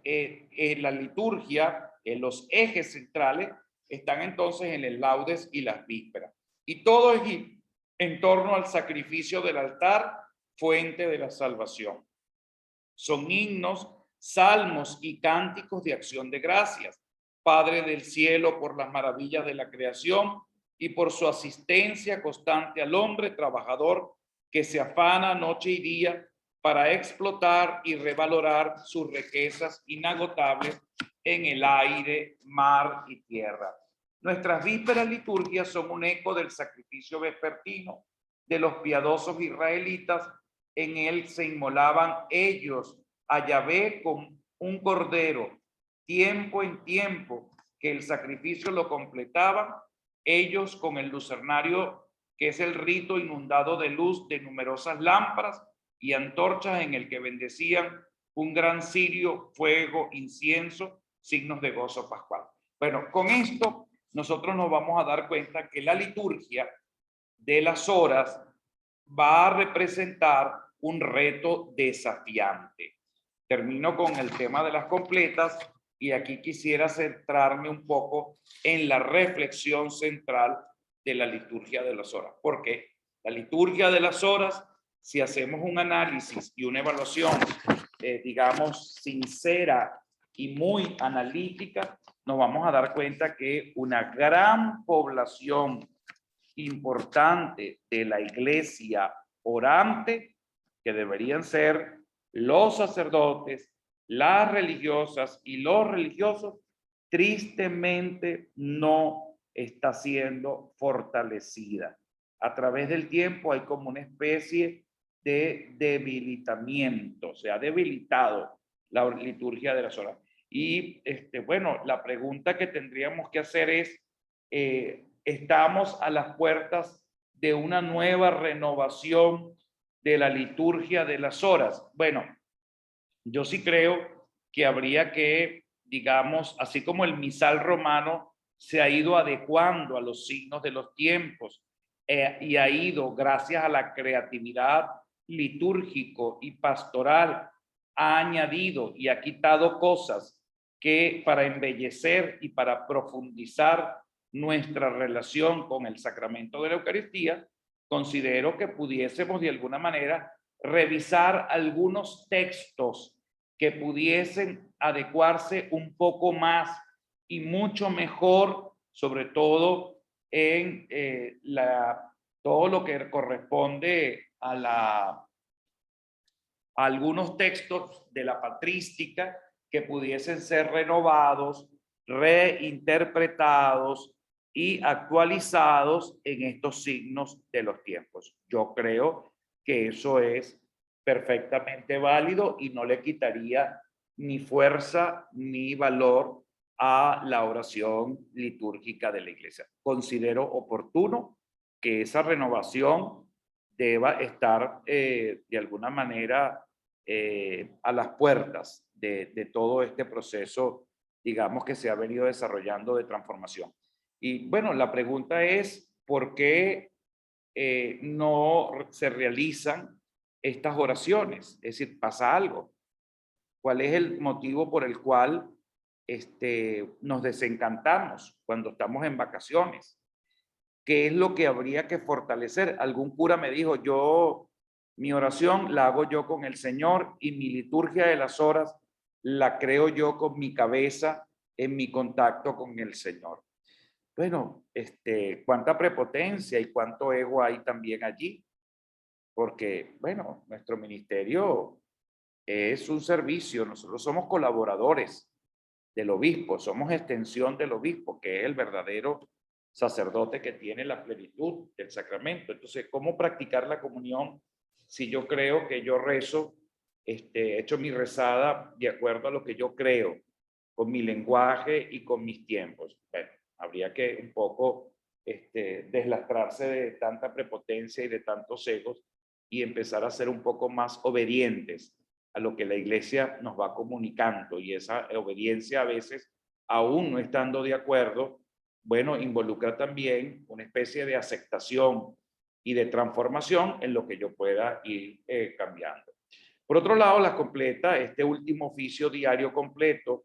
en la liturgia, los ejes centrales están entonces en el laudes y las vísperas. Y todo es en torno al sacrificio del altar, fuente de la salvación. Son himnos, salmos y cánticos de acción de gracias. Padre del cielo, por las maravillas de la creación y por su asistencia constante al hombre trabajador que se afana noche y día para explotar y revalorar sus riquezas inagotables en el aire, mar y tierra. Nuestras vísperas liturgias son un eco del sacrificio vespertino de los piadosos israelitas. En él se inmolaban ellos a Yahvé con un cordero, tiempo en tiempo que el sacrificio lo completaban, ellos con el lucernario, que es el rito inundado de luz de numerosas lámparas y antorchas en el que bendecían un gran cirio, fuego, incienso, signos de gozo pascual. Bueno, con esto nosotros nos vamos a dar cuenta que la liturgia de las horas va a representar un reto desafiante. Termino con el tema de las completas y aquí quisiera centrarme un poco en la reflexión central de la liturgia de las horas. Porque la liturgia de las horas, si hacemos un análisis y una evaluación, digamos, sincera y muy analítica, nos vamos a dar cuenta que una gran población importante de la iglesia orante, que deberían ser los sacerdotes, las religiosas y los religiosos, tristemente no está siendo fortalecida. A través del tiempo hay como una especie de debilitamiento, se ha debilitado la liturgia de las horas. Y bueno, la pregunta que tendríamos que hacer es, ¿estamos a las puertas de una nueva renovación de la liturgia de las horas? Bueno, yo sí creo que habría que, digamos, así como el misal romano se ha ido adecuando a los signos de los tiempos y ha ido, gracias a la creatividad litúrgico y pastoral, ha añadido y ha quitado cosas que para embellecer y para profundizar nuestra relación con el sacramento de la Eucaristía, considero que pudiésemos de alguna manera revisar algunos textos que pudiesen adecuarse un poco más y mucho mejor, sobre todo en todo lo que corresponde a algunos textos de la patrística que pudiesen ser renovados, reinterpretados y actualizados en estos signos de los tiempos. Yo creo que eso es perfectamente válido y no le quitaría ni fuerza ni valor a la oración litúrgica de la iglesia. Considero oportuno que esa renovación deba estar de alguna manera a las puertas de todo este proceso, digamos, que se ha venido desarrollando de transformación. Y bueno, la pregunta es, ¿por qué no se realizan estas oraciones? Es decir, ¿pasa algo? ¿Cuál es el motivo por el cual nos desencantamos cuando estamos en vacaciones? ¿Qué es lo que habría que fortalecer? Algún cura me dijo, mi oración la hago yo con el Señor y mi liturgia de las horas la creo yo con mi cabeza en mi contacto con el Señor. Bueno, cuánta prepotencia y cuánto ego hay también allí, porque, bueno, nuestro ministerio es un servicio, nosotros somos colaboradores del obispo, somos extensión del obispo, que es el verdadero sacerdote que tiene la plenitud del sacramento. Entonces, ¿cómo practicar la comunión si yo creo que yo rezo, he hecho mi rezada de acuerdo a lo que yo creo, con mi lenguaje y con mis tiempos? Bueno, habría que un poco deslastrarse de tanta prepotencia y de tantos egos y empezar a ser un poco más obedientes a lo que la iglesia nos va comunicando. Y esa obediencia a veces, aún no estando de acuerdo, bueno, involucra también una especie de aceptación y de transformación en lo que yo pueda ir cambiando. Por otro lado, la completa, este último oficio diario completo,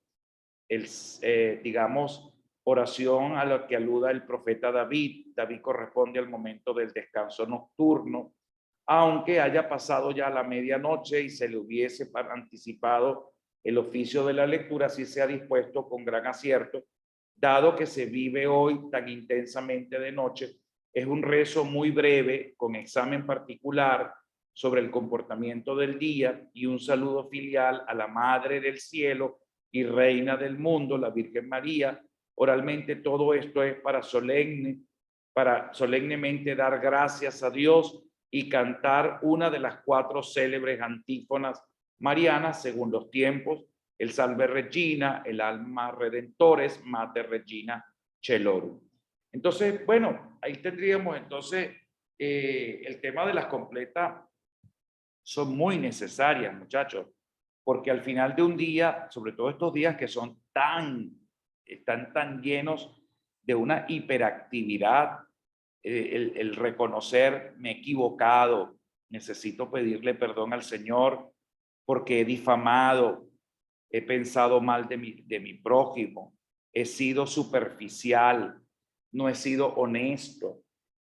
digamos, oración a la que aluda el profeta David. David corresponde al momento del descanso nocturno, aunque haya pasado ya la medianoche y se le hubiese anticipado el oficio de la lectura, sí se ha dispuesto con gran acierto, dado que se vive hoy tan intensamente de noche. Es un rezo muy breve, con examen particular sobre el comportamiento del día y un saludo filial a la Madre del Cielo y Reina del mundo, la Virgen María. Oralmente todo esto es para solemnemente dar gracias a Dios y cantar una de las 4 célebres antífonas marianas según los tiempos: el Salve Regina, el Alma Redentores, Mater Regina Celorum. Entonces, bueno, ahí tendríamos entonces el tema de las completas. Son muy necesarias, muchachos, porque al final de un día, sobre todo estos días que están tan llenos de una hiperactividad, el reconocer: me he equivocado, necesito pedirle perdón al Señor porque he difamado, he pensado mal de mi prójimo, he sido superficial, no he sido honesto,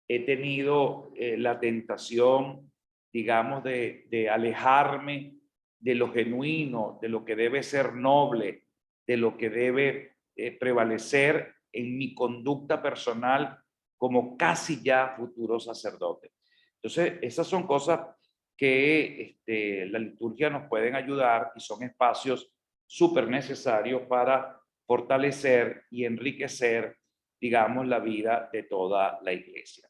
he tenido la tentación, digamos, de alejarme de lo genuino, de lo que debe ser noble, de lo que debe prevalecer en mi conducta personal como casi ya futuro sacerdote. Entonces, esas son cosas que la liturgia nos pueden ayudar y son espacios súper necesarios para fortalecer y enriquecer, digamos, la vida de toda la iglesia.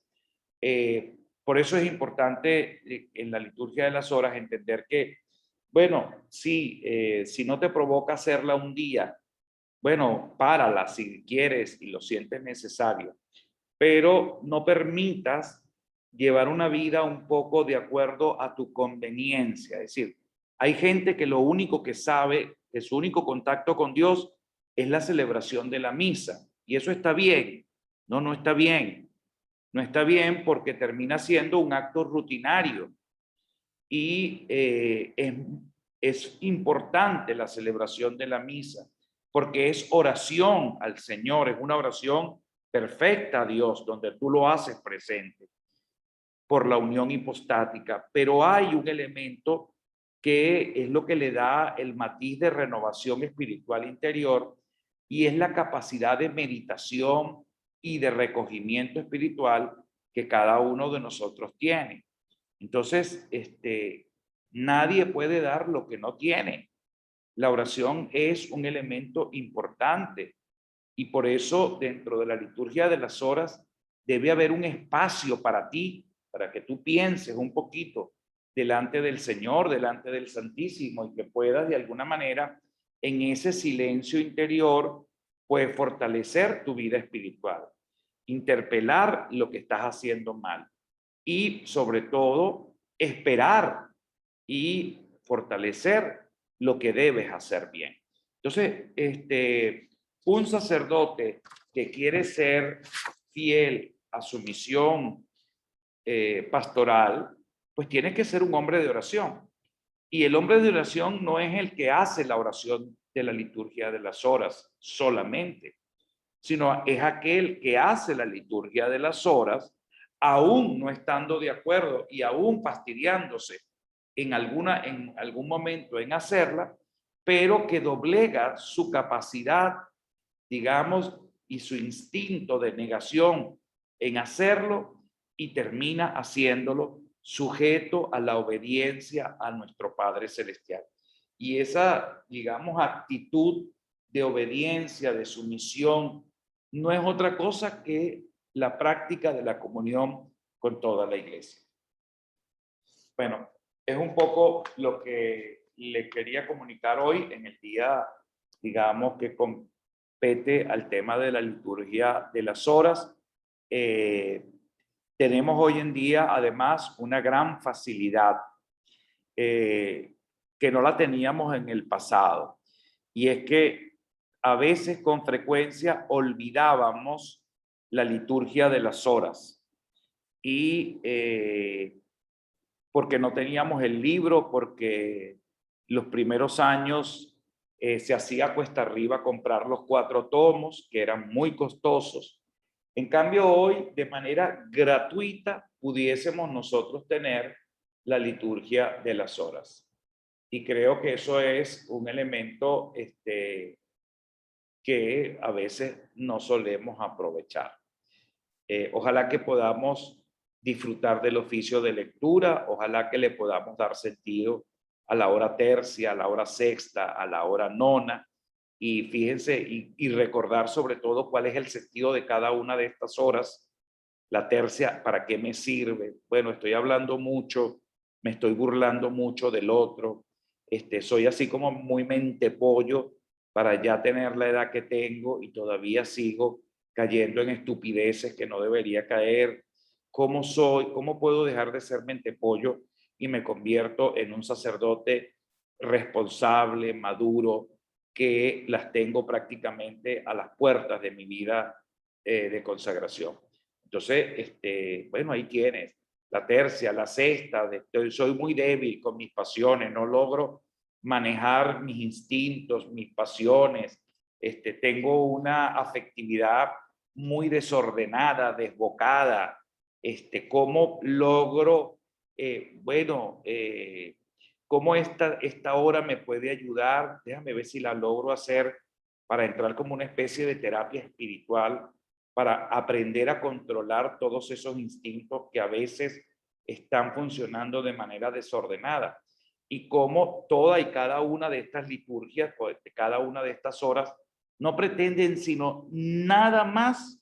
Por eso es importante en la liturgia de las horas entender que, bueno, sí, si no te provoca hacerla un día, bueno, párala si quieres y lo sientes necesario, pero no permitas llevar una vida un poco de acuerdo a tu conveniencia. Es decir, hay gente que lo único que sabe, que su único contacto con Dios es la celebración de la misa, y eso está bien. No, no está bien. No está bien porque termina siendo un acto rutinario y es importante la celebración de la misa porque es oración al Señor, es una oración perfecta a Dios donde tú lo haces presente por la unión hipostática, pero hay un elemento que es lo que le da el matiz de renovación espiritual interior y es la capacidad de meditación y de recogimiento espiritual que cada uno de nosotros tiene. Entonces, nadie puede dar lo que no tiene. La oración es un elemento importante y por eso dentro de la liturgia de las horas debe haber un espacio para ti, para que tú pienses un poquito delante del Señor, delante del Santísimo y que puedas de alguna manera en ese silencio interior pues fortalecer tu vida espiritual, interpelar lo que estás haciendo mal y sobre todo esperar y fortalecer lo que debes hacer bien. Entonces, un sacerdote que quiere ser fiel a su misión pastoral, pues tiene que ser un hombre de oración. Y el hombre de oración no es el que hace la oración de la liturgia de las horas solamente, sino es aquel que hace la liturgia de las horas, aún no estando de acuerdo y aún fastidiándose en algún momento en hacerla, pero que doblega su capacidad, digamos, y su instinto de negación en hacerlo y termina haciéndolo sujeto a la obediencia a nuestro Padre Celestial. Y esa, digamos, actitud de obediencia, de sumisión, no es otra cosa que la práctica de la comunión con toda la iglesia. Bueno, es un poco lo que le quería comunicar hoy en el día, digamos, que compete al tema de la liturgia de las horas. tenemos hoy en día además una gran facilidad que no la teníamos en el pasado. Y es que a veces con frecuencia olvidábamos la liturgia de las horas. Y porque no teníamos el libro, porque los primeros años se hacía cuesta arriba comprar los 4 tomos, que eran muy costosos. En cambio, hoy, de manera gratuita, pudiésemos nosotros tener la liturgia de las horas. Y creo que eso es un elemento que a veces no solemos aprovechar. Ojalá que podamos disfrutar del oficio de lectura, ojalá que le podamos dar sentido a la hora tercia, a la hora sexta, a la hora nona, y fíjense, y recordar sobre todo cuál es el sentido de cada una de estas horas. La tercia, ¿para qué me sirve? Bueno, estoy hablando mucho, me estoy burlando mucho del otro, soy así como muy mentepollo para ya tener la edad que tengo y todavía sigo cayendo en estupideces que no debería caer. ¿Cómo soy? ¿Cómo puedo dejar de ser mentepollo y me convierto en un sacerdote responsable, maduro, que las tengo prácticamente a las puertas de mi vida de consagración? Entonces, bueno, ahí tienes la tercia, la sexta, soy muy débil con mis pasiones, no logro manejar mis instintos, mis pasiones, tengo una afectividad muy desordenada, desbocada, ¿cómo logro, cómo esta hora me puede ayudar? Déjame ver si la logro hacer para entrar como una especie de terapia espiritual, para aprender a controlar todos esos instintos que a veces están funcionando de manera desordenada. Y cómo toda y cada una de estas liturgias, cada una de estas horas, no pretenden sino nada más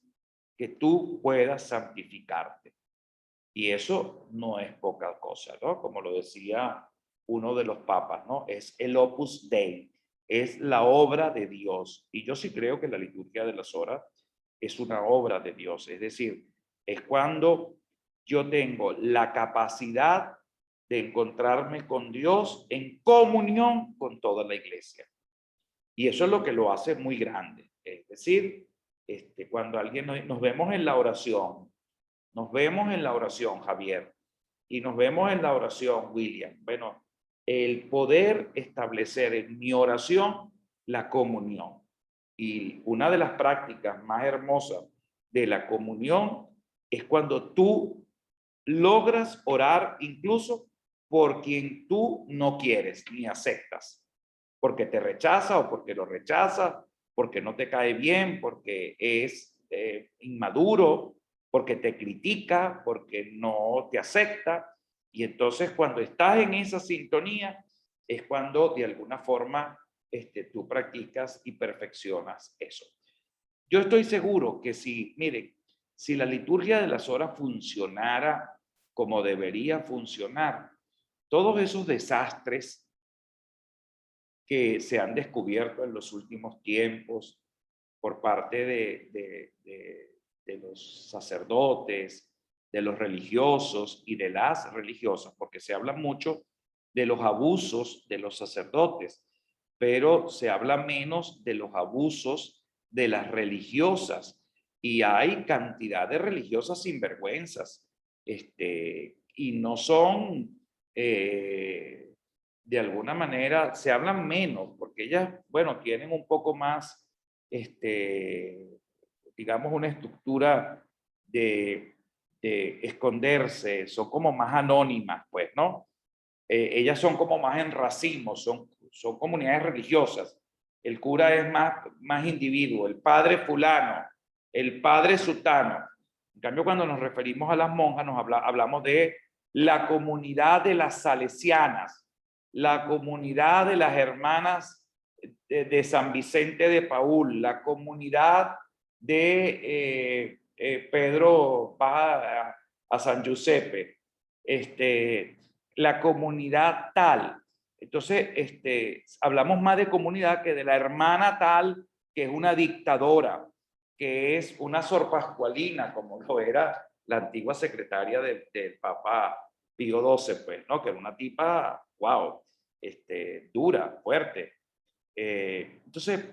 que tú puedas santificarte. Y eso no es poca cosa, ¿no? Como lo decía uno de los papas, ¿no? Es el Opus Dei, es la obra de Dios. Y yo sí creo que la liturgia de las horas es una obra de Dios. Es decir, es cuando yo tengo la capacidad de encontrarme con Dios en comunión con toda la iglesia. Y eso es lo que lo hace muy grande. Es decir, cuando alguien nos vemos en la oración, Javier, y nos vemos en la oración, William. Bueno, el poder establecer en mi oración la comunión. Y una de las prácticas más hermosas de la comunión es cuando tú logras orar incluso por quien tú no quieres ni aceptas, porque te rechaza o porque lo rechaza, porque no te cae bien, porque es inmaduro, porque te critica, porque no te acepta. Y entonces cuando estás en esa sintonía es cuando de alguna forma tú practicas y perfeccionas eso. Yo estoy seguro que miren, si la liturgia de las horas funcionara como debería funcionar, todos esos desastres que se han descubierto en los últimos tiempos por parte de los sacerdotes, de los religiosos y de las religiosas, porque se habla mucho de los abusos de los sacerdotes, pero se habla menos de los abusos de las religiosas. Y hay cantidad de religiosas sinvergüenzas, y no son, de alguna manera, se hablan menos, porque ellas, bueno, tienen un poco más, digamos, una estructura de esconderse, son como más anónimas, pues, ¿no? Ellas son como más en racimo, son comunidades religiosas. El cura es más individuo, el padre fulano, el padre sutano. En cambio, cuando nos referimos a las monjas, hablamos de la comunidad de las salesianas, la comunidad de las hermanas de San Vicente de Paúl, la comunidad de Pedro va a San Giuseppe, la comunidad tal. Entonces, hablamos más de comunidad que de la hermana tal, que es una dictadora, que es una Sor Pascualina, como lo era la antigua secretaria del Papa Pío XII, pues, ¿no? Que era una tipa, wow, dura, fuerte. Entonces,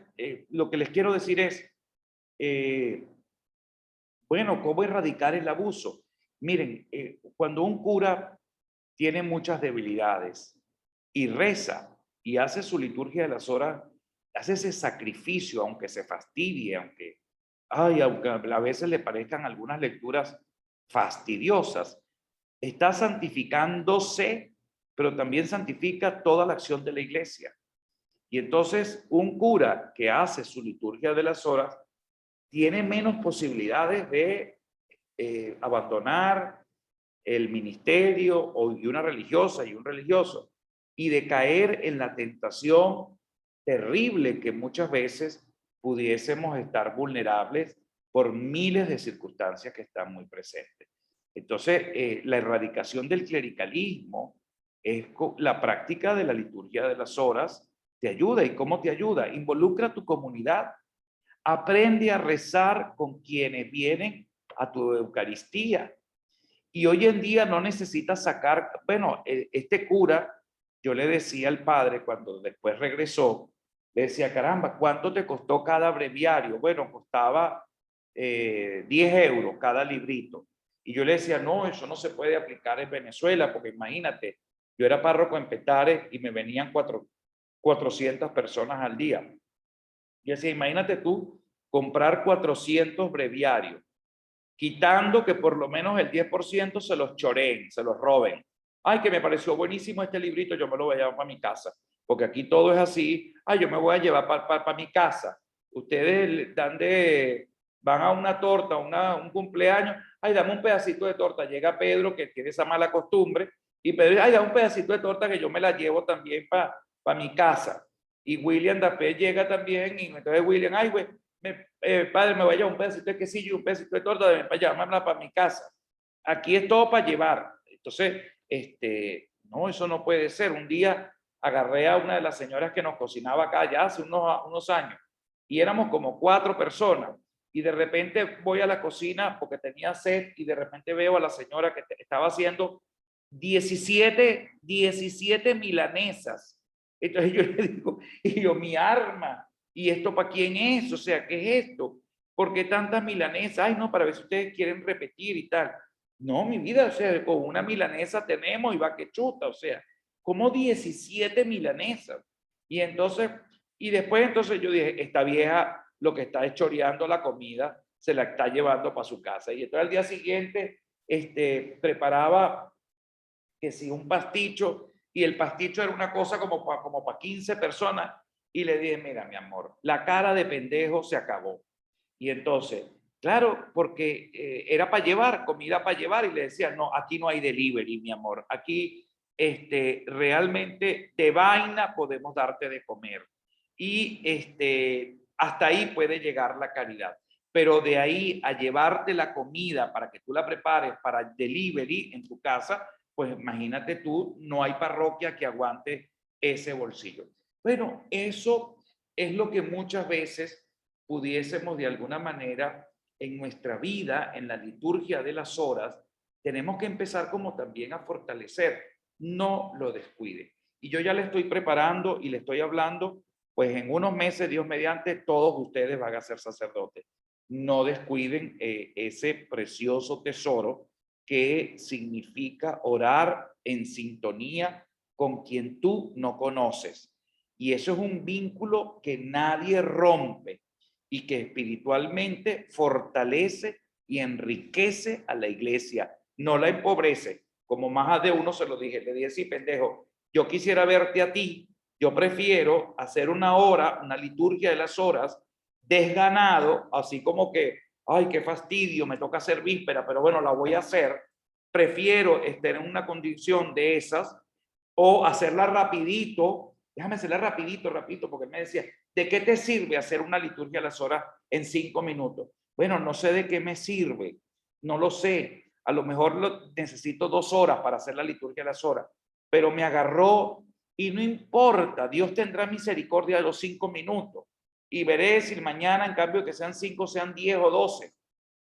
lo que les quiero decir es, bueno, ¿cómo erradicar el abuso? Miren, cuando un cura tiene muchas debilidades y reza y hace su liturgia de las horas, hace ese sacrificio, aunque se fastidie, aunque a veces le parezcan algunas lecturas fastidiosas, está santificándose, pero también santifica toda la acción de la iglesia. Y entonces un cura que hace su liturgia de las horas tiene menos posibilidades de abandonar el ministerio y una religiosa y un religioso y de caer en la tentación terrible que muchas veces pudiésemos estar vulnerables por miles de circunstancias que están muy presentes. Entonces, la erradicación del clericalismo es la práctica de la liturgia de las horas. Te ayuda. ¿Y cómo te ayuda? Involucra a tu comunidad. Aprende a rezar con quienes vienen a tu Eucaristía. Y hoy en día no necesitas sacar, bueno, este cura, yo le decía al padre cuando después regresó, le decía, caramba, ¿cuánto te costó cada breviario? Bueno, costaba 10 euros cada librito. Y yo le decía, no, eso no se puede aplicar en Venezuela, porque imagínate, yo era párroco en Petare y me venían 400 personas al día. Y decía, imagínate tú comprar 400 breviarios, quitando que por lo menos el 10% se los choreen, se los roben. Ay, que me pareció buenísimo este librito, yo me lo voy a llevar para mi casa, porque aquí todo es así. Ay, yo me voy a llevar para mi casa. Ustedes van a una torta, un cumpleaños, ay, dame un pedacito de torta. Llega Pedro, que tiene esa mala costumbre, y Pedro dice, ay, dame un pedacito de torta que yo me la llevo también para mi casa. Y William Dapé llega también, y entonces William, ay, güey, padre, me voy a llevar un pedacito de quesillo y un pedacito de torta para llevarla para mi casa. Aquí es todo para llevar. Entonces, no, eso no puede ser. Un día agarré a una de las señoras que nos cocinaba acá ya hace unos años y éramos como 4 personas y de repente voy a la cocina porque tenía sed y de repente veo a la señora que estaba haciendo 17 milanesas. Entonces yo le digo, y yo, mi arma, ¿y esto para quién es? O sea, ¿qué es esto? ¿Por qué tantas milanesas? Ay, no, para ver si ustedes quieren repetir y tal. No, mi vida, o sea, con una milanesa tenemos y va que chuta, o sea, como 17 milanesas. Y entonces, y después entonces yo dije, esta vieja lo que está es choreando la comida, se la está llevando para su casa. Y entonces al día siguiente, preparaba que si un pasticho, y el pasticho era una cosa como para 15 personas, y le dije, mira, mi amor, la cara de pendejo se acabó. Y entonces, claro, porque era para llevar, comida para llevar, y le decía, no, aquí no hay delivery, mi amor, aquí realmente de vaina podemos darte de comer. Y hasta ahí puede llegar la caridad. Pero de ahí a llevarte la comida para que tú la prepares para delivery en tu casa, pues imagínate tú, no hay parroquia que aguante ese bolsillo. Bueno, eso es lo que muchas veces pudiésemos de alguna manera en nuestra vida, en la liturgia de las horas, tenemos que empezar como también a fortalecer. No lo descuide. Y yo ya le estoy preparando y le estoy hablando, pues en unos meses, Dios mediante, todos ustedes van a ser sacerdotes. No descuiden ese precioso tesoro que significa orar en sintonía con quien tú no conoces. Y eso es un vínculo que nadie rompe y que espiritualmente fortalece y enriquece a la iglesia, no la empobrece. Como más de uno se lo dije, le dije, sí, pendejo, yo quisiera verte a ti, yo prefiero hacer una hora, una liturgia de las horas, desganado, así como que, ay, qué fastidio, me toca hacer víspera, pero bueno, la voy a hacer. Prefiero estar en una condición de esas o hacerla rapidito. Déjame hacerla rapidito, porque él me decía, ¿de qué te sirve hacer una liturgia a las horas en 5 minutos? Bueno, no sé de qué me sirve, no lo sé. A lo mejor necesito 2 horas para hacer la liturgia a las horas, pero me agarró y no importa, Dios tendrá misericordia de los 5 minutos y veré si mañana, en cambio que sean 5, sean 10 o 12.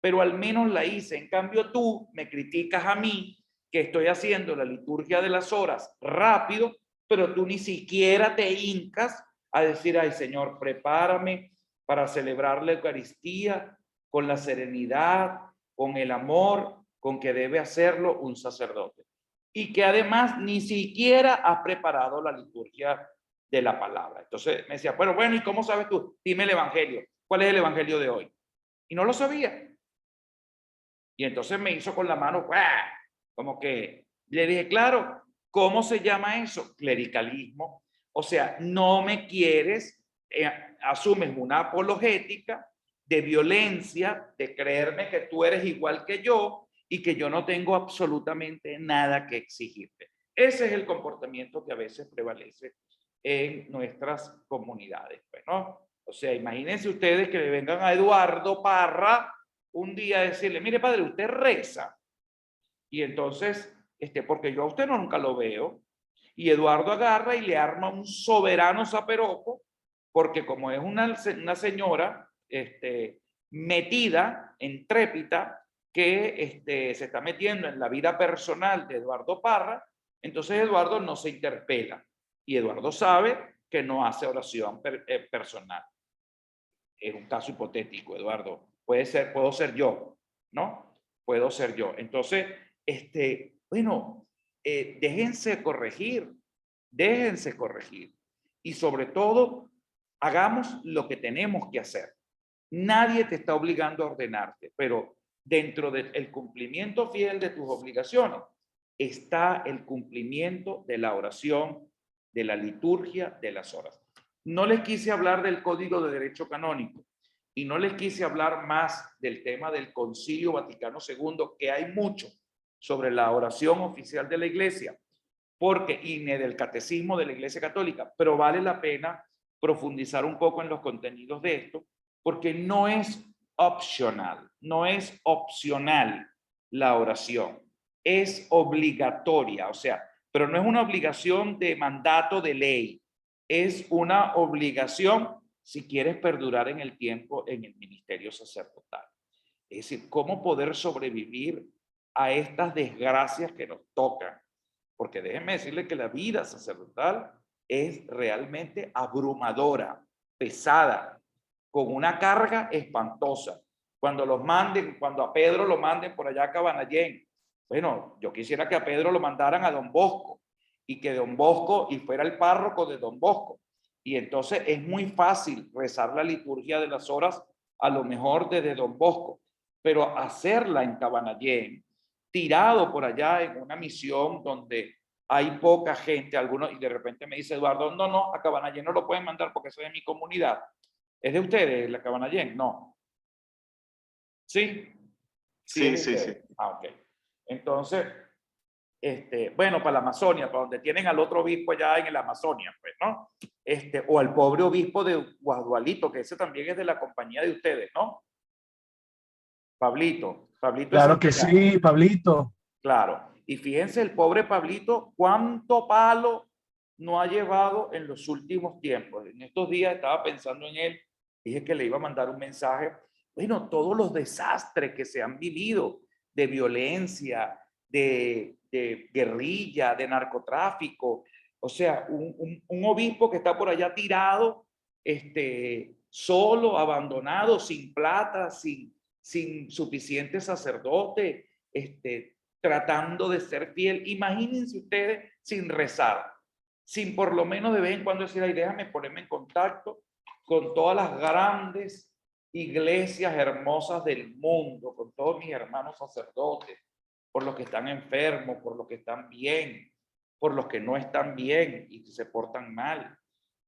pero al menos la hice. En cambio tú me criticas a mí que estoy haciendo la liturgia de las horas rápido, pero tú ni siquiera te hincas a decir, ay Señor, prepárame para celebrar la Eucaristía con la serenidad, con el amor, con que debe hacerlo un sacerdote. Y que además ni siquiera has preparado la liturgia de la palabra. Entonces me decía, bueno, ¿y cómo sabes tú? Dime el evangelio. ¿Cuál es el evangelio de hoy? Y no lo sabía. Y entonces me hizo con la mano, ¡guau! Como que le dije, claro, ¿cómo se llama eso? Clericalismo. O sea, no me quieres, asumes una apologética de violencia, de creerme que tú eres igual que yo y que yo no tengo absolutamente nada que exigirte. Ese es el comportamiento que a veces prevalece en nuestras comunidades, pues, ¿no? O sea, imagínense ustedes que le vengan a Eduardo Parra un día a decirle, mire padre, usted reza. Y entonces, porque yo a usted nunca lo veo. Y Eduardo agarra y le arma un soberano zaperoco, porque como es una señora metida, intrépida, que se está metiendo en la vida personal de Eduardo Parra, entonces Eduardo no se interpela. Y Eduardo sabe que no hace oración personal. Es un caso hipotético, Eduardo. Puedo ser yo, ¿no? Puedo ser yo. Entonces, bueno, déjense corregir. Y sobre todo, hagamos lo que tenemos que hacer. Nadie te está obligando a ordenarte, pero dentro del cumplimiento fiel de tus obligaciones está el cumplimiento de la oración, de la liturgia, de las horas. No les quise hablar del Código de Derecho Canónico y no les quise hablar más del tema del Concilio Vaticano II, que hay mucho sobre la oración oficial de la Iglesia, y ni del Catecismo de la Iglesia Católica, pero vale la pena profundizar un poco en los contenidos de esto, porque no es opcional la oración, es obligatoria, o sea, pero no es una obligación de mandato de ley, es una obligación si quieres perdurar en el tiempo en el ministerio sacerdotal. Es decir, cómo poder sobrevivir a estas desgracias que nos tocan. Porque déjenme decirle que la vida sacerdotal es realmente abrumadora, pesada, con una carga espantosa. Cuando a Pedro lo manden por allá a Cabanallén, bueno, yo quisiera que a Pedro lo mandaran a Don Bosco y que Don Bosco y fuera el párroco de Don Bosco. Y entonces es muy fácil rezar la liturgia de las horas a lo mejor desde Don Bosco, pero hacerla en Cabanallén, tirado por allá en una misión donde hay poca gente, algunos, y de repente me dice Eduardo, no, a Cabanallén no lo pueden mandar porque eso es de mi comunidad. ¿Es de ustedes la Cabanallén? No. ¿Sí? Sí, sí, sí. Ah, ok. Entonces, bueno, para la Amazonia, para donde tienen al otro obispo allá en la Amazonia, pues, ¿no? O al pobre obispo de Guadualito, que ese también es de la compañía de ustedes, ¿no? Pablito Claro que sí, Pablito. Claro. Y fíjense el pobre Pablito, cuánto palo no ha llevado en los últimos tiempos. En estos días estaba pensando en él, dije que le iba a mandar un mensaje. Bueno, todos los desastres que se han vivido de violencia, de guerrilla, de narcotráfico. O sea, un obispo que está por allá tirado, solo, abandonado, sin plata, sin suficiente sacerdote, tratando de ser fiel. Imagínense ustedes sin rezar, sin por lo menos de vez en cuando decir, ay, déjame ponerme en contacto con todas las grandes iglesias hermosas del mundo, con todos mis hermanos sacerdotes, por los que están enfermos, por los que están bien, por los que no están bien y se portan mal.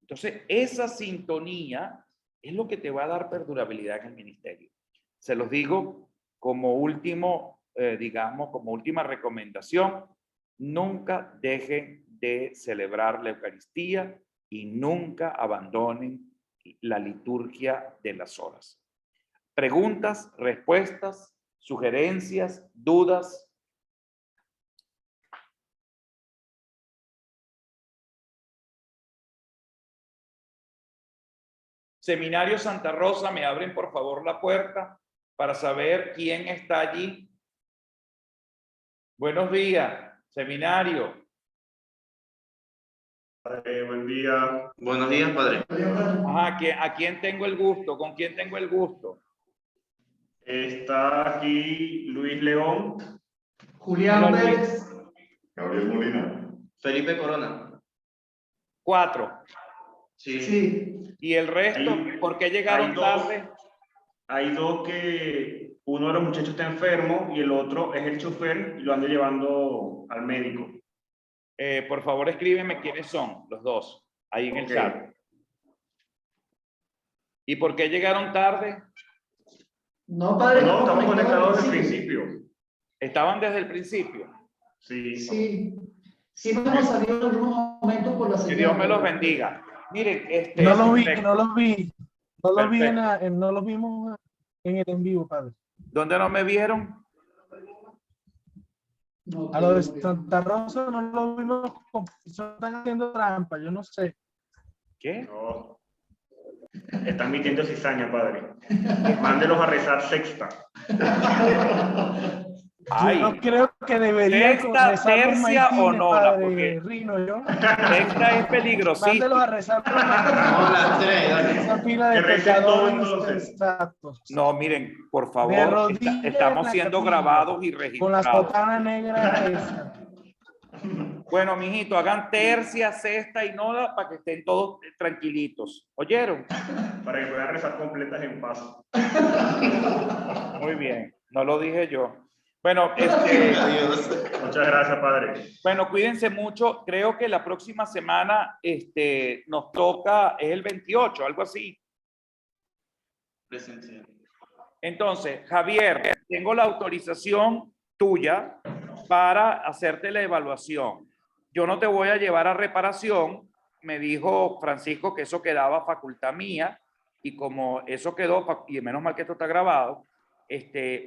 Entonces, esa sintonía es lo que te va a dar perdurabilidad en el ministerio. Se los digo como último, digamos, como última recomendación, nunca dejen de celebrar la Eucaristía y nunca abandonen la liturgia de las horas. Preguntas, respuestas, sugerencias, dudas. Seminario Santa Rosa, me abren por favor la puerta. para saber quién está allí. Buenos días, seminario. Buen día. Buenos días, padre. Ajá, ¿a quién tengo el gusto? ¿Con quién tengo el gusto? Está aquí Luis León. Julián Pérez. Gabriel Molina. Felipe Corona. 4. Sí. Sí. ¿Y el resto? Hay- ¿Por qué llegaron hay dos. tarde? Hay dos que uno de los muchachos está enfermo y el otro es el chofer y lo ando llevando al médico. Por favor, escríbeme quiénes son los dos, ahí en el Ok. chat. ¿Y por qué llegaron tarde? No, padre. No, estamos conectados desde el Sí. principio. Estaban desde el principio. Sí. Sí. Sí, hemos salido en algunos momentos por la señal. Que Dios me los bendiga. Miren, No los vi, perfecto. no los vi. No los vi Perfecto. no los vimos en el en vivo, padre. ¿Dónde no me vieron? No, A los de Santa Rosa no los vimos. Están haciendo trampa, yo no sé. ¿Qué? No. Están mintiendo cizaña, padre. Mándelos a rezar sexta. Ay, Yo creo que deberían ¿sexta, rezar los tercia o maitines, no? padre Porque Rino, yo. esta es peligrosísima. Mándelos a rezar los maitines. Esa pila de Que recen todo, pecadores entonces. insensatos. No, miren, por De favor, rodillas estamos en la siendo capilla, grabados y con la registrados. sotana negra esa. Bueno, mijito, hagan tercia, sexta y noda para que estén todos tranquilitos. ¿Oyeron? Para que puedan rezar completas en paz. Muy bien, no lo dije yo. Bueno, Muchas gracias, padre. bueno, cuídense mucho. Creo que la próxima semana nos toca, es el 28, algo así. Presencial. Entonces, Javier, tengo la autorización tuya para hacerte la evaluación. Yo no te voy a llevar a reparación. Me dijo Francisco que eso quedaba facultad mía y como eso quedó, y menos mal que esto está grabado,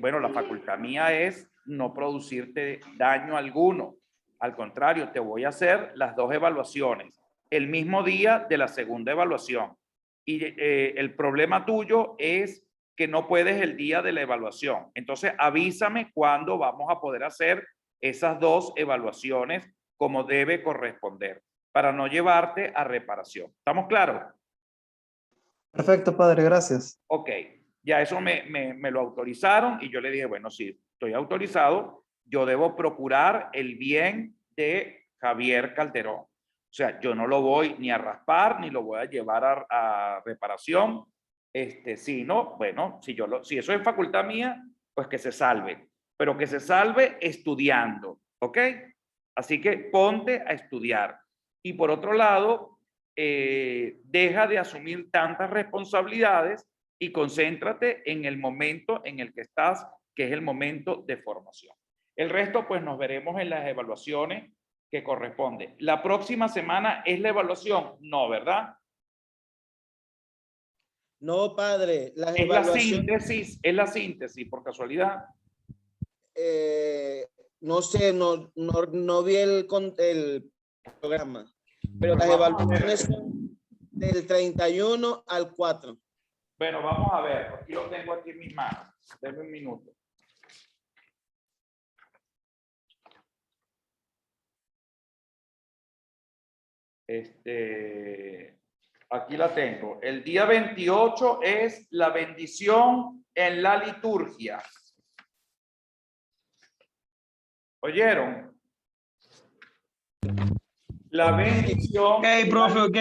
bueno, la facultad mía es no producirte daño alguno. Al contrario, te voy a hacer las dos evaluaciones el mismo día de la segunda evaluación. Y el problema tuyo es que no puedes el día de la evaluación. Entonces, avísame cuándo vamos a poder hacer esas dos evaluaciones como debe corresponder para no llevarte a reparación. ¿Estamos claros? Perfecto, padre, gracias. Ok, ya eso me lo autorizaron y yo le dije, bueno, sí, estoy autorizado, yo debo procurar el bien de Javier Calderón. O sea, yo no lo voy ni a raspar, ni lo voy a llevar a reparación. Si no, bueno, si eso es facultad mía, pues que se salve, pero que se salve estudiando, ¿ok? Así que ponte a estudiar. Y por otro lado, deja de asumir tantas responsabilidades y concéntrate en el momento en el que estás, que es el momento de formación. El resto, pues nos veremos en las evaluaciones que corresponde. ¿La próxima semana es la evaluación? No, ¿verdad? No, padre, las Es la evaluaciones, es la síntesis, por casualidad. no sé, no vi el programa, pero las Vamos a ver. evaluaciones son del 31 al 4. Bueno, vamos a ver. Aquí lo tengo aquí en mis manos. Denme un minuto. Aquí la tengo. El día 28 es la bendición en la liturgia. ¿Oyeron? La bendición. Ok, profe, ok.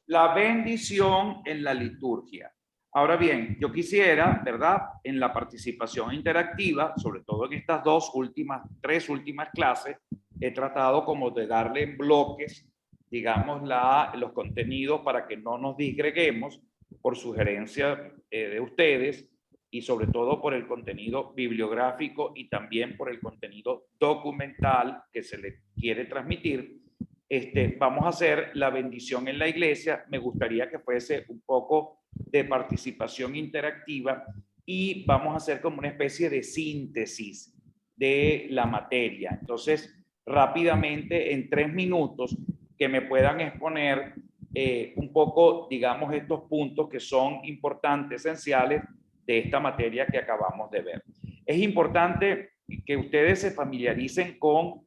La bendición en la liturgia. Ahora bien, yo quisiera, ¿verdad? En la participación interactiva, sobre todo en estas tres últimas clases, he tratado como de darle en bloques, digamos, los contenidos para que no nos disgreguemos por sugerencia de ustedes y sobre todo por el contenido bibliográfico y también por el contenido documental que se le quiere transmitir. Vamos a hacer la bendición en la iglesia. Me gustaría que fuese un poco de participación interactiva y vamos a hacer como una especie de síntesis de la materia. Entonces, rápidamente, en 3 minutos, que me puedan exponer un poco, digamos, estos puntos que son importantes, esenciales de esta materia que acabamos de ver. Es importante que ustedes se familiaricen con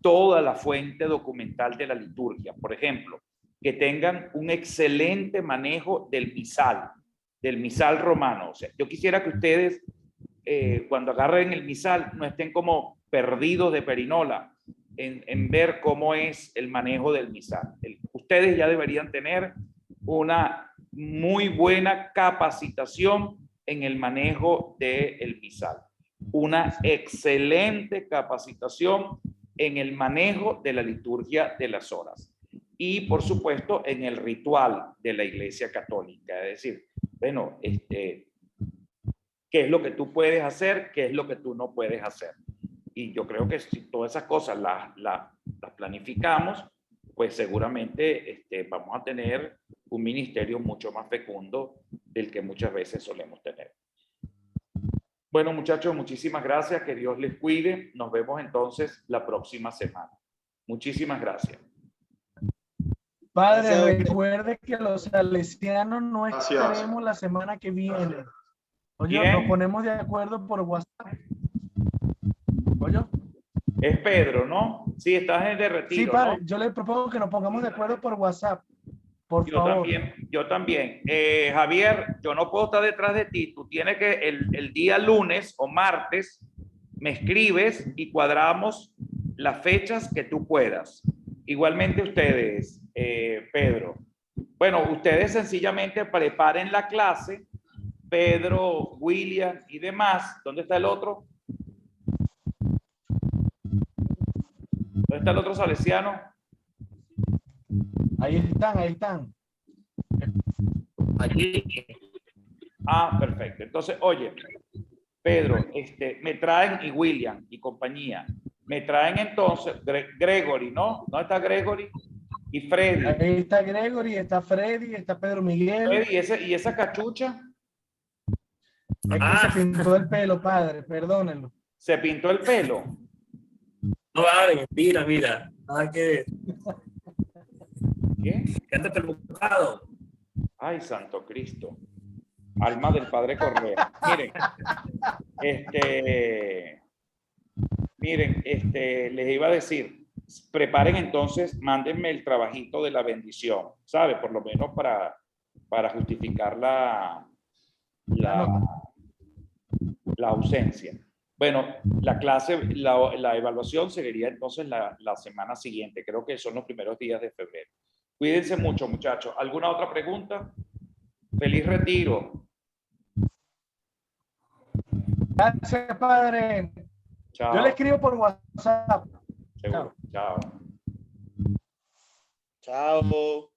toda la fuente documental de la liturgia. Por ejemplo, que tengan un excelente manejo del misal romano. O sea, yo quisiera que ustedes, cuando agarren el misal, no estén como perdidos de perinola en ver cómo es el manejo del misal. Ustedes ya deberían tener una muy buena capacitación en el manejo del misal. Una excelente capacitación en el manejo de la liturgia de las horas. Y, por supuesto, en el ritual de la Iglesia Católica. Es decir, bueno, qué es lo que tú puedes hacer, qué es lo que tú no puedes hacer. Y yo creo que si todas esas cosas las planificamos, pues seguramente vamos a tener un ministerio mucho más fecundo del que muchas veces solemos tener. Bueno, muchachos, muchísimas gracias. Que Dios les cuide. Nos vemos entonces la próxima semana. Muchísimas gracias. Padre, Gracias a usted. recuerde que los salesianos no Gracias. estaremos la semana que viene. Oye, ¿Quién? nos ponemos de acuerdo por WhatsApp. Oye, Es Pedro, ¿no? Sí, estás en de sí, retiro, padre, ¿no? yo le propongo que nos pongamos de acuerdo por WhatsApp. Por favor. Yo también. Javier, yo no puedo estar detrás de ti. Tú tienes que el día lunes o martes me escribes y cuadramos las fechas que tú puedas. Igualmente ustedes, Pedro. Bueno, ustedes sencillamente preparen la clase. Pedro, William y demás. ¿Dónde está el otro? ¿Dónde está el otro salesiano? Ahí están, ahí están. Ah, perfecto. Entonces, oye, Pedro, me traen, y William y compañía, me traen entonces Gregory, ¿no? ¿Dónde está Gregory? Y Freddy. Ahí está Gregory, está Freddy, está Pedro Miguel. Freddy, ¿y esa cachucha? Es que se pintó el pelo, padre, perdónenlo. ¿Se pintó el pelo? No vale, mentira, mira. Nada que ¿Qué? quédate preocupado. Ay, santo Cristo. Alma del Padre Correa. Miren, les iba a decir, preparen entonces, mándenme el trabajito de la bendición, ¿sabe? Por lo menos para justificar la ausencia. Bueno, la clase, la evaluación seguiría entonces la semana siguiente. Creo que son los primeros días de febrero. Cuídense mucho, muchachos. ¿Alguna otra pregunta? Feliz retiro. Gracias, padre. Chao. Yo le escribo por WhatsApp. Seguro. Chao. Chao.